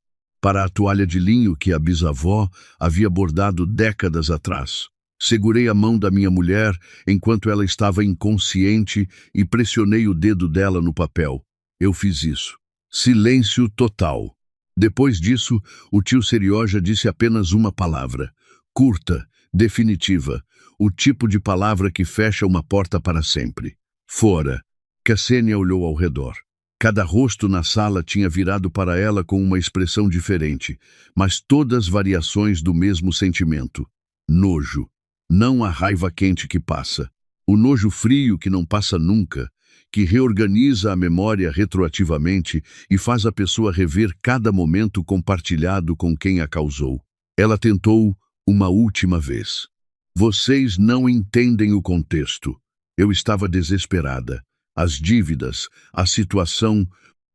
para a toalha de linho que a bisavó havia bordado décadas atrás. Segurei a mão da minha mulher enquanto ela estava inconsciente e pressionei o dedo dela no papel. Eu fiz isso. Silêncio total. Depois disso, o tio Serioja disse apenas uma palavra. Curta, definitiva. O tipo de palavra que fecha uma porta para sempre. Fora. Ksenia olhou ao redor. Cada rosto na sala tinha virado para ela com uma expressão diferente, mas todas variações do mesmo sentimento. Nojo. Não a raiva quente que passa. O nojo frio que não passa nunca, que reorganiza a memória retroativamente e faz a pessoa rever cada momento compartilhado com quem a causou. Ela tentou uma última vez. Vocês não entendem o contexto. Eu estava desesperada. As dívidas, a situação...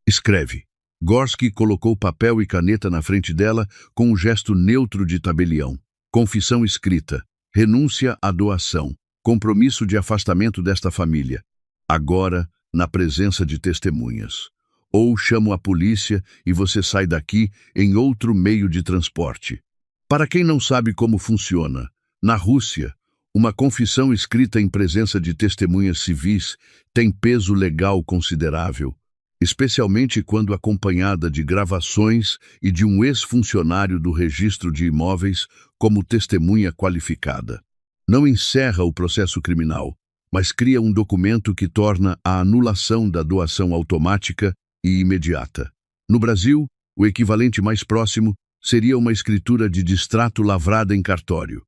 Escreve. Gorsky colocou papel e caneta na frente dela com um gesto neutro de tabelião. Confissão escrita. Renúncia à doação. Compromisso de afastamento desta família. Agora, na presença de testemunhas. Ou chamo a polícia e você sai daqui em outro meio de transporte. Para quem não sabe como funciona, na Rússia, uma confissão escrita em presença de testemunhas civis tem peso legal considerável, especialmente quando acompanhada de gravações e de um ex-funcionário do registro de imóveis como testemunha qualificada. Não encerra o processo criminal, mas cria um documento que torna a anulação da doação automática e imediata. No Brasil, o equivalente mais próximo seria uma escritura de distrato lavrada em cartório.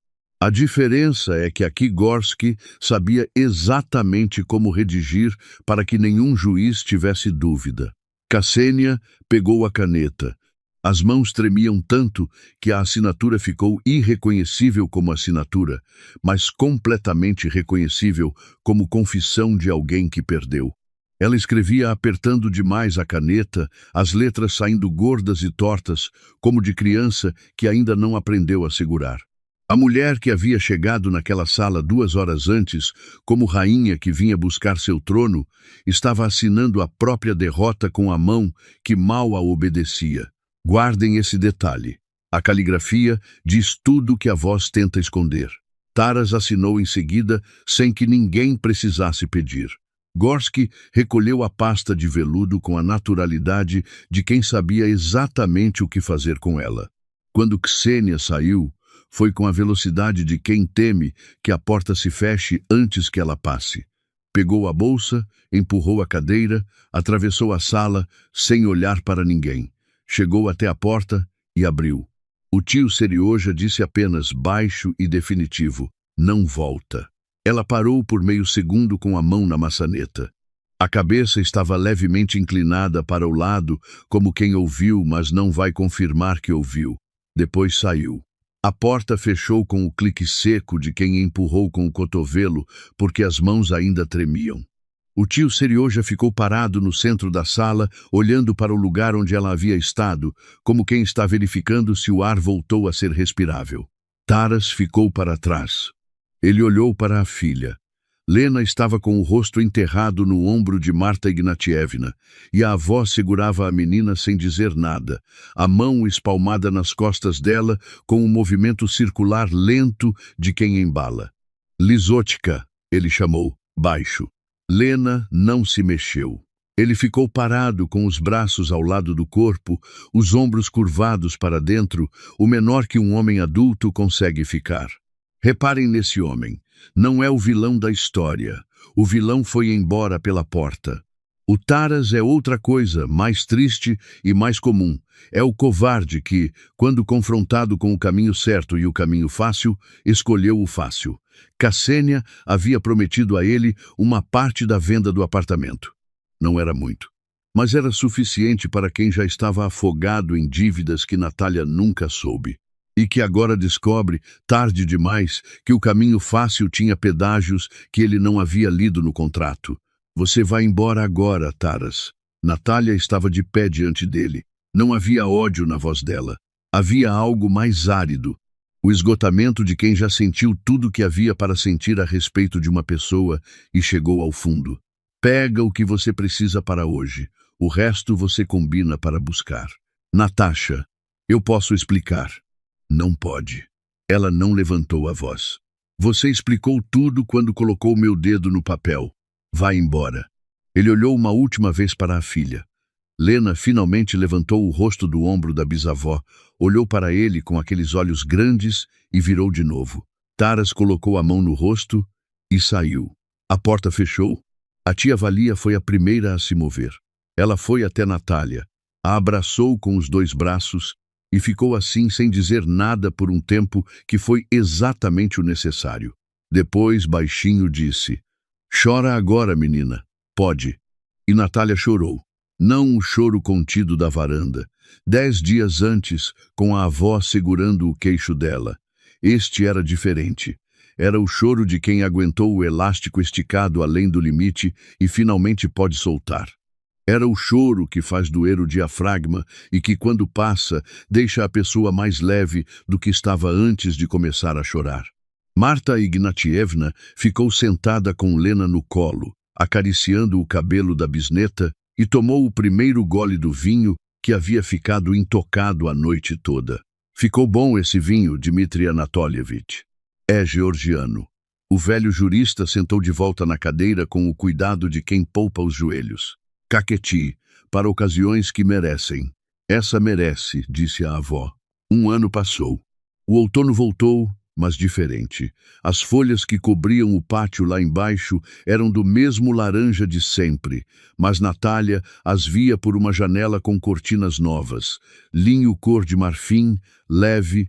A diferença é que aqui Gorsky sabia exatamente como redigir para que nenhum juiz tivesse dúvida. Ksenia pegou a caneta. As mãos tremiam tanto que a assinatura ficou irreconhecível como assinatura, mas completamente reconhecível como confissão de alguém que perdeu. Ela escrevia apertando demais a caneta, as letras saindo gordas e tortas, como de criança que ainda não aprendeu a segurar. A mulher que havia chegado naquela sala 2 horas antes, como rainha que vinha buscar seu trono, estava assinando a própria derrota com a mão que mal a obedecia. Guardem esse detalhe. A caligrafia diz tudo que a voz tenta esconder. Taras assinou em seguida, sem que ninguém precisasse pedir. Gorsky recolheu a pasta de veludo com a naturalidade de quem sabia exatamente o que fazer com ela. Quando Ksenia saiu, foi com a velocidade de quem teme que a porta se feche antes que ela passe. Pegou a bolsa, empurrou a cadeira, atravessou a sala sem olhar para ninguém. Chegou até a porta e abriu. O tio Serioja disse apenas baixo e definitivo, não volta. Ela parou por meio segundo com a mão na maçaneta. A cabeça estava levemente inclinada para o lado, como quem ouviu, mas não vai confirmar que ouviu. Depois saiu. A porta fechou com o clique seco de quem empurrou com o cotovelo, porque as mãos ainda tremiam. O tio Serioja ficou parado no centro da sala, olhando para o lugar onde ela havia estado, como quem está verificando se o ar voltou a ser respirável. Taras ficou para trás. Ele olhou para a filha. Lena estava com o rosto enterrado no ombro de Marta Ignatievna, e a avó segurava a menina sem dizer nada, a mão espalmada nas costas dela com um movimento circular lento de quem embala. Lizotka, ele chamou, baixo. Lena não se mexeu. Ele ficou parado com os braços ao lado do corpo, os ombros curvados para dentro, o menor que um homem adulto consegue ficar. Reparem nesse homem. Não é o vilão da história. O vilão foi embora pela porta. O Taras é outra coisa, mais triste e mais comum. É o covarde que, quando confrontado com o caminho certo e o caminho fácil, escolheu o fácil. Ksenia havia prometido a ele uma parte da venda do apartamento. Não era muito, mas era suficiente para quem já estava afogado em dívidas que Natália nunca soube. E que agora descobre, tarde demais, que o caminho fácil tinha pedágios que ele não havia lido no contrato. Você vai embora agora, Taras. Natália estava de pé diante dele. Não havia ódio na voz dela. Havia algo mais árido. O esgotamento de quem já sentiu tudo que havia para sentir a respeito de uma pessoa e chegou ao fundo. Pega o que você precisa para hoje. O resto você combina para buscar. Natasha. Eu posso explicar. Não pode. Ela não levantou a voz. Você explicou tudo quando colocou meu dedo no papel. Vá embora. Ele olhou uma última vez para a filha. Lena finalmente levantou o rosto do ombro da bisavó, olhou para ele com aqueles olhos grandes e virou de novo. Taras colocou a mão no rosto e saiu. A porta fechou. A tia Valia foi a primeira a se mover. Ela foi até Natália, a abraçou com os 2 braços e ficou assim sem dizer nada por um tempo que foi exatamente o necessário. Depois, baixinho, disse: Chora agora, menina. Pode. E Natália chorou. Não o choro contido da varanda. 10 dias antes, com a avó segurando o queixo dela. Este era diferente. Era o choro de quem aguentou o elástico esticado além do limite e finalmente pode soltar. Era o choro que faz doer o diafragma e que, quando passa, deixa a pessoa mais leve do que estava antes de começar a chorar. Marta Ignatievna ficou sentada com Lena no colo, acariciando o cabelo da bisneta, e tomou o primeiro gole do vinho que havia ficado intocado a noite toda. Ficou bom esse vinho, Dmitri Anatolievich. É georgiano. O velho jurista sentou de volta na cadeira com o cuidado de quem poupa os joelhos. Caqueti, para ocasiões que merecem. Essa merece, disse a avó. 1 ano passou. O outono voltou, mas diferente. As folhas que cobriam o pátio lá embaixo eram do mesmo laranja de sempre, mas Natália as via por uma janela com cortinas novas, linho cor de marfim, leve,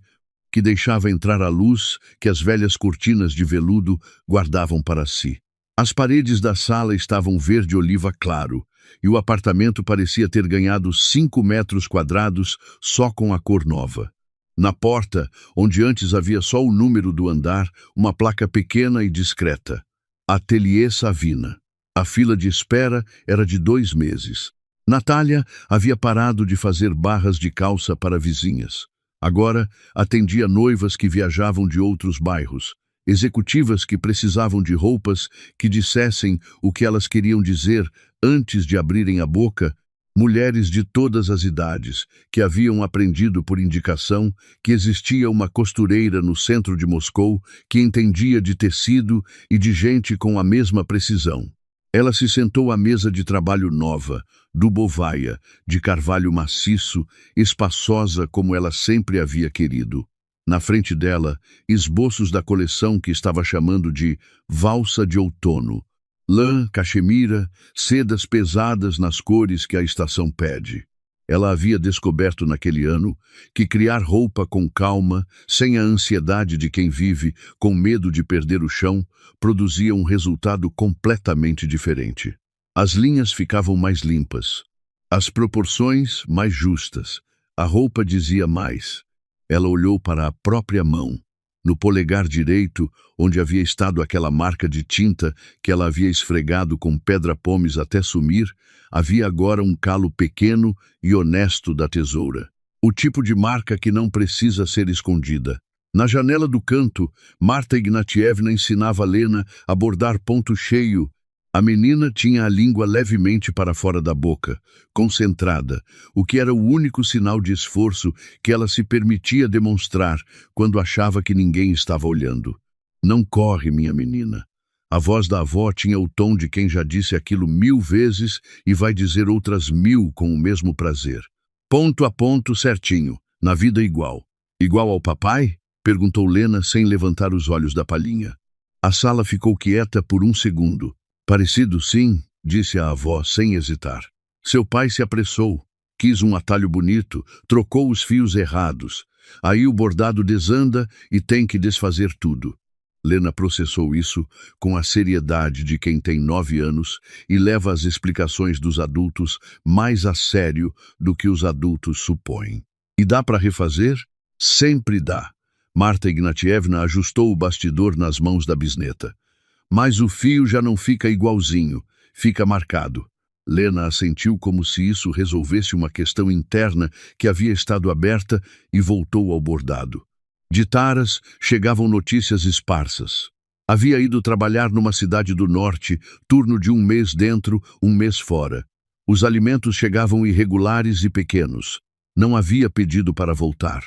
que deixava entrar a luz que as velhas cortinas de veludo guardavam para si. As paredes da sala estavam verde-oliva claro, e o apartamento parecia ter ganhado 5 metros quadrados só com a cor nova. Na porta, onde antes havia só o número do andar, uma placa pequena e discreta. Ateliê Savina. A fila de espera era de 2 meses. Natália havia parado de fazer barras de calça para vizinhas. Agora atendia noivas que viajavam de outros bairros, executivas que precisavam de roupas que dissessem o que elas queriam dizer antes de abrirem a boca, mulheres de todas as idades, que haviam aprendido por indicação que existia uma costureira no centro de Moscou que entendia de tecido e de gente com a mesma precisão. Ela se sentou à mesa de trabalho nova, dubovaia, de carvalho maciço, espaçosa como ela sempre havia querido. Na frente dela, esboços da coleção que estava chamando de Valsa de Outono. Lã, cachemira, sedas pesadas nas cores que a estação pede. Ela havia descoberto naquele ano que criar roupa com calma, sem a ansiedade de quem vive, com medo de perder o chão, produzia um resultado completamente diferente. As linhas ficavam mais limpas, as proporções mais justas, a roupa dizia mais. Ela olhou para a própria mão. No polegar direito, onde havia estado aquela marca de tinta que ela havia esfregado com pedra-pomes até sumir, havia agora um calo pequeno e honesto da tesoura. O tipo de marca que não precisa ser escondida. Na janela do canto, Marta Ignatievna ensinava Lena a bordar ponto cheio. A menina tinha a língua levemente para fora da boca, concentrada, o que era o único sinal de esforço que ela se permitia demonstrar quando achava que ninguém estava olhando. Não corre, minha menina. A voz da avó tinha o tom de quem já disse aquilo 1000 vezes e vai dizer outras 1000 com o mesmo prazer. Ponto a ponto certinho, na vida igual. Igual ao papai? Perguntou Lena sem levantar os olhos da palhinha. A sala ficou quieta por 1 segundo. Parecido sim, disse a avó sem hesitar. Seu pai se apressou, quis um atalho bonito, trocou os fios errados. Aí o bordado desanda e tem que desfazer tudo. Lena processou isso com a seriedade de quem tem 9 anos e leva as explicações dos adultos mais a sério do que os adultos supõem. E dá para refazer? Sempre dá. Marta Ignatievna ajustou o bastidor nas mãos da bisneta. Mas o fio já não fica igualzinho, fica marcado. Lena assentiu como se isso resolvesse uma questão interna que havia estado aberta e voltou ao bordado. De Taras chegavam notícias esparsas. Havia ido trabalhar numa cidade do norte, turno de 1 mês dentro, 1 mês fora. Os alimentos chegavam irregulares e pequenos. Não havia pedido para voltar.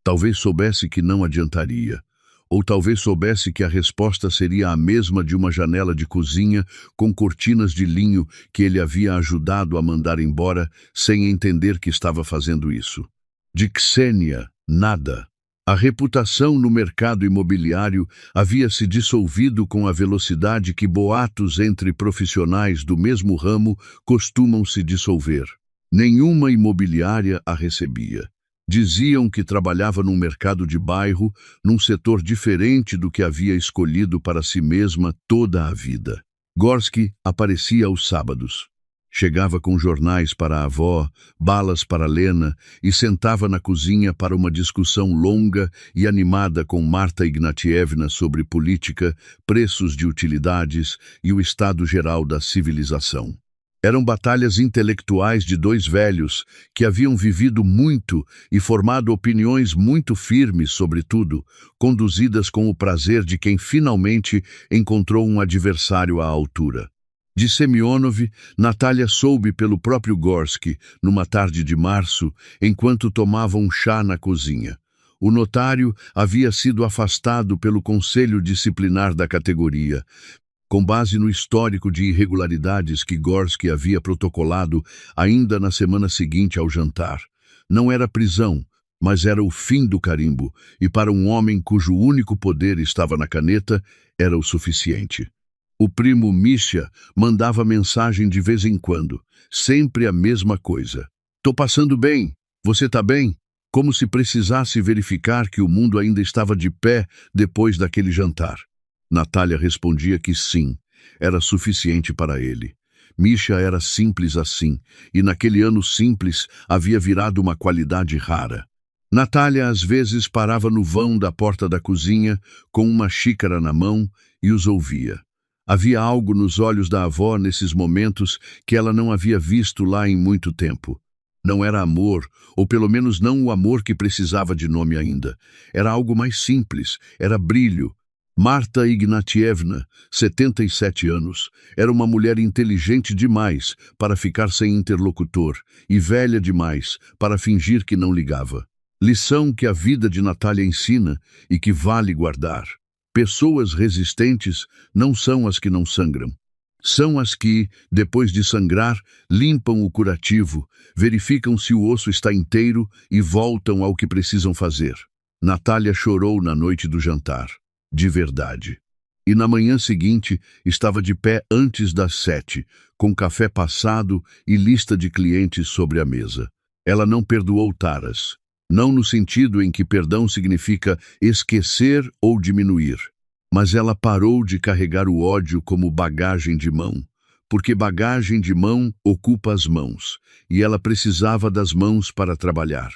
Talvez soubesse que não adiantaria. Ou talvez soubesse que a resposta seria a mesma de uma janela de cozinha com cortinas de linho que ele havia ajudado a mandar embora sem entender que estava fazendo isso. De Ksenia, nada. A reputação no mercado imobiliário havia se dissolvido com a velocidade que boatos entre profissionais do mesmo ramo costumam se dissolver. Nenhuma imobiliária a recebia. Diziam que trabalhava num mercado de bairro, num setor diferente do que havia escolhido para si mesma toda a vida. Gorski aparecia aos sábados. Chegava com jornais para a avó, balas para Lena e sentava na cozinha para uma discussão longa e animada com Marta Ignatievna sobre política, preços de utilidades e o estado geral da civilização. Eram batalhas intelectuais de dois velhos que haviam vivido muito e formado opiniões muito firmes sobre tudo, conduzidas com o prazer de quem finalmente encontrou um adversário à altura. De Semyonov, Natália soube pelo próprio Gorski, numa tarde de março, enquanto tomava um chá na cozinha. O notário havia sido afastado pelo conselho disciplinar da categoria, com base no histórico de irregularidades que Gorski havia protocolado ainda na semana seguinte ao jantar. Não era prisão, mas era o fim do carimbo, e para um homem cujo único poder estava na caneta, era o suficiente. O primo Misha mandava mensagem de vez em quando, sempre a mesma coisa. "Tô passando bem, você tá bem?" Como se precisasse verificar que o mundo ainda estava de pé depois daquele jantar. Natália respondia que sim, era suficiente para ele. Misha era simples assim, e naquele ano simples havia virado uma qualidade rara. Natália às vezes parava no vão da porta da cozinha, com uma xícara na mão, e os ouvia. Havia algo nos olhos da avó nesses momentos que ela não havia visto lá em muito tempo. Não era amor, ou pelo menos não o amor que precisava de nome ainda. Era algo mais simples, era brilho. Marta Ignatievna, 77 anos, era uma mulher inteligente demais para ficar sem interlocutor e velha demais para fingir que não ligava. Lição que a vida de Natália ensina e que vale guardar. Pessoas resistentes não são as que não sangram. São as que, depois de sangrar, limpam o curativo, verificam se o osso está inteiro e voltam ao que precisam fazer. Natália chorou na noite do jantar. De verdade. E na manhã seguinte estava de pé antes das 7, com café passado e lista de clientes sobre a mesa. Ela não perdoou Taras. Não no sentido em que perdão significa esquecer ou diminuir. Mas ela parou de carregar o ódio como bagagem de mão. Porque bagagem de mão ocupa as mãos, e ela precisava das mãos para trabalhar.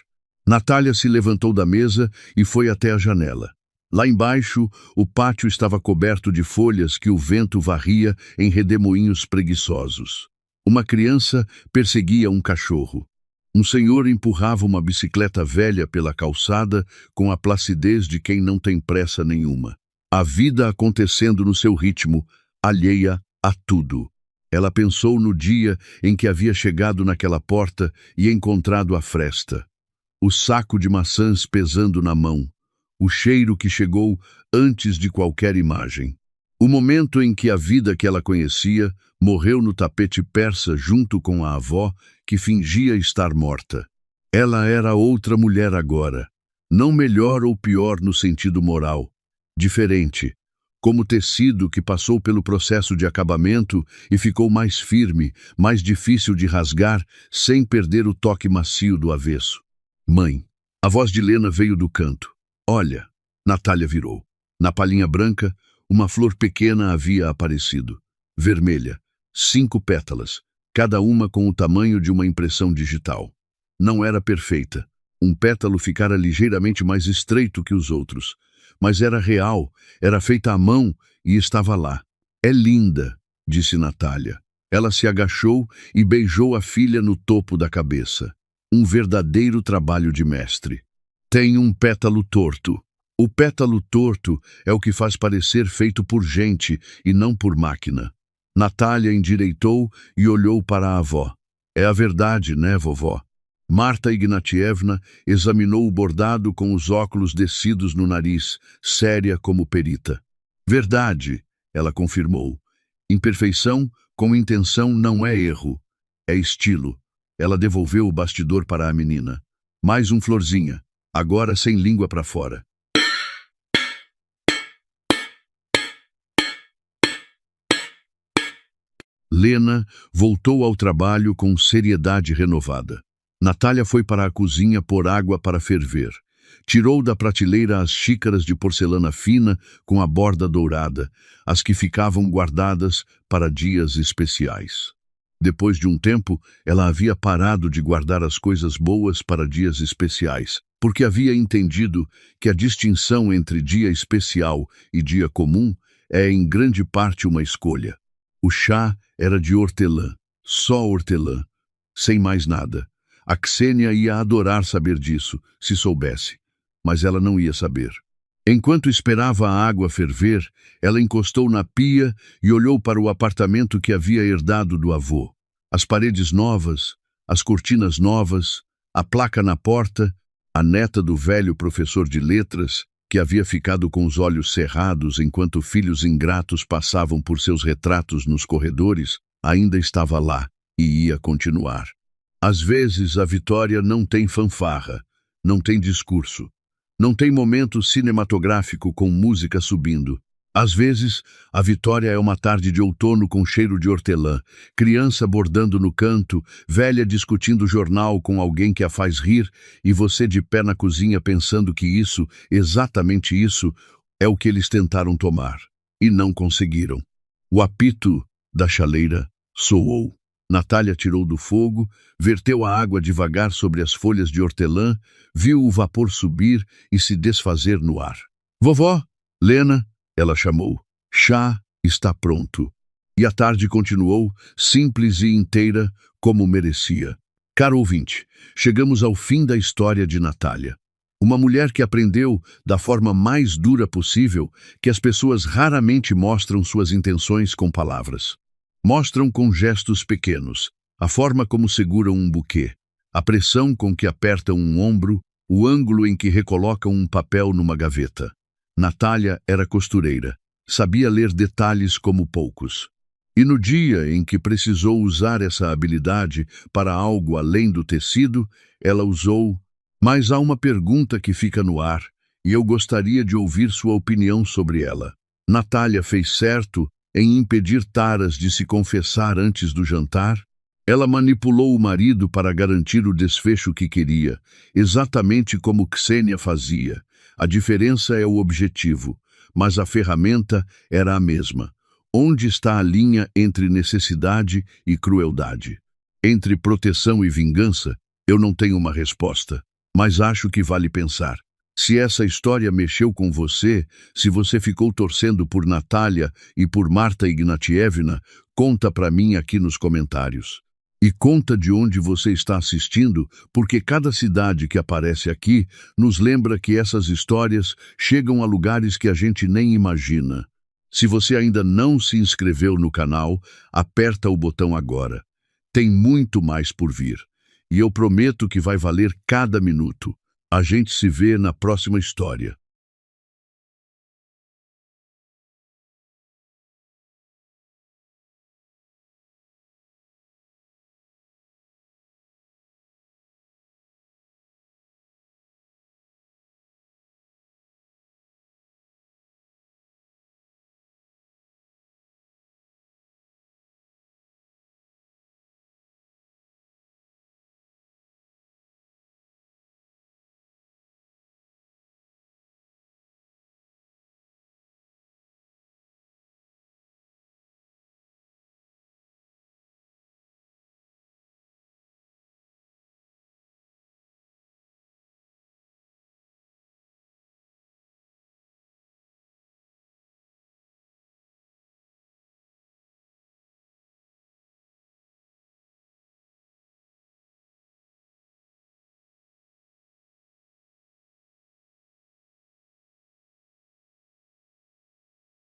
Natália se levantou da mesa e foi até a janela. Lá embaixo, o pátio estava coberto de folhas que o vento varria em redemoinhos preguiçosos. Uma criança perseguia um cachorro. Um senhor empurrava uma bicicleta velha pela calçada com a placidez de quem não tem pressa nenhuma. A vida acontecendo no seu ritmo, alheia a tudo. Ela pensou no dia em que havia chegado naquela porta e encontrado a fresta. O saco de maçãs pesando na mão. O cheiro que chegou antes de qualquer imagem. O momento em que a vida que ela conhecia morreu no tapete persa junto com a avó, que fingia estar morta. Ela era outra mulher agora, não melhor ou pior no sentido moral, diferente, como tecido que passou pelo processo de acabamento e ficou mais firme, mais difícil de rasgar, sem perder o toque macio do avesso. "Mãe." A voz de Lena veio do canto. "Olha." Natália virou. Na palhinha branca, uma flor pequena havia aparecido. Vermelha, 5 pétalas, cada uma com o tamanho de uma impressão digital. Não era perfeita. Um pétalo ficara ligeiramente mais estreito que os outros. Mas era real, era feita à mão e estava lá. "É linda", disse Natália. Ela se agachou e beijou a filha no topo da cabeça. Um verdadeiro trabalho de mestre. "Tem um pétalo torto." O pétalo torto é o que faz parecer feito por gente e não por máquina. Natália endireitou e olhou para a avó. "É a verdade, né, vovó?" Marta Ignatievna examinou o bordado com os óculos descidos no nariz, séria como perita. Verdade, ela confirmou. Imperfeição com intenção não é erro, é estilo. Ela devolveu o bastidor para a menina. Mais um florzinha, agora sem língua para fora. Lena voltou ao trabalho com seriedade renovada. Natália foi para a cozinha pôr água para ferver. Tirou da prateleira as xícaras de porcelana fina com a borda dourada, as que ficavam guardadas para dias especiais. Depois de um tempo, ela havia parado de guardar as coisas boas para dias especiais, porque havia entendido que a distinção entre dia especial e dia comum é em grande parte uma escolha. O chá era de hortelã, só hortelã, sem mais nada. A Ksenia ia adorar saber disso, se soubesse, mas ela não ia saber. Enquanto esperava a água ferver, ela encostou na pia e olhou para o apartamento que havia herdado do avô. As paredes novas, as cortinas novas, a placa na porta, a neta do velho professor de letras, que havia ficado com os olhos cerrados enquanto filhos ingratos passavam por seus retratos nos corredores, ainda estava lá e ia continuar. Às vezes a vitória não tem fanfarra, não tem discurso, não tem momento cinematográfico com música subindo. Às vezes, a vitória é uma tarde de outono com cheiro de hortelã, criança bordando no canto, velha discutindo jornal com alguém que a faz rir e você de pé na cozinha pensando que isso, exatamente isso, é o que eles tentaram tomar. E não conseguiram. O apito da chaleira soou. Natália tirou do fogo, verteu a água devagar sobre as folhas de hortelã, viu o vapor subir e se desfazer no ar. Vovó, Lena, ela chamou. Chá está pronto. E a tarde continuou, simples e inteira, como merecia. Caro ouvinte, chegamos ao fim da história de Natália. Uma mulher que aprendeu, da forma mais dura possível, que as pessoas raramente mostram suas intenções com palavras. Mostram com gestos pequenos, a forma como seguram um buquê, a pressão com que apertam um ombro, o ângulo em que recolocam um papel numa gaveta. Natália era costureira, sabia ler detalhes como poucos. E no dia em que precisou usar essa habilidade para algo além do tecido, ela usou. Mas há uma pergunta que fica no ar, e eu gostaria de ouvir sua opinião sobre ela. Natália fez certo em impedir Taras de se confessar antes do jantar? Ela manipulou o marido para garantir o desfecho que queria, exatamente como Ksenia fazia. A diferença é o objetivo, mas a ferramenta era a mesma. Onde está a linha entre necessidade e crueldade? Entre proteção e vingança, eu não tenho uma resposta, mas acho que vale pensar. Se essa história mexeu com você, se você ficou torcendo por Natália e por Marta Ignatievna, conta para mim aqui nos comentários. E conta de onde você está assistindo, porque cada cidade que aparece aqui nos lembra que essas histórias chegam a lugares que a gente nem imagina. Se você ainda não se inscreveu no canal, aperta o botão agora. Tem muito mais por vir. E eu prometo que vai valer cada minuto. A gente se vê na próxima história.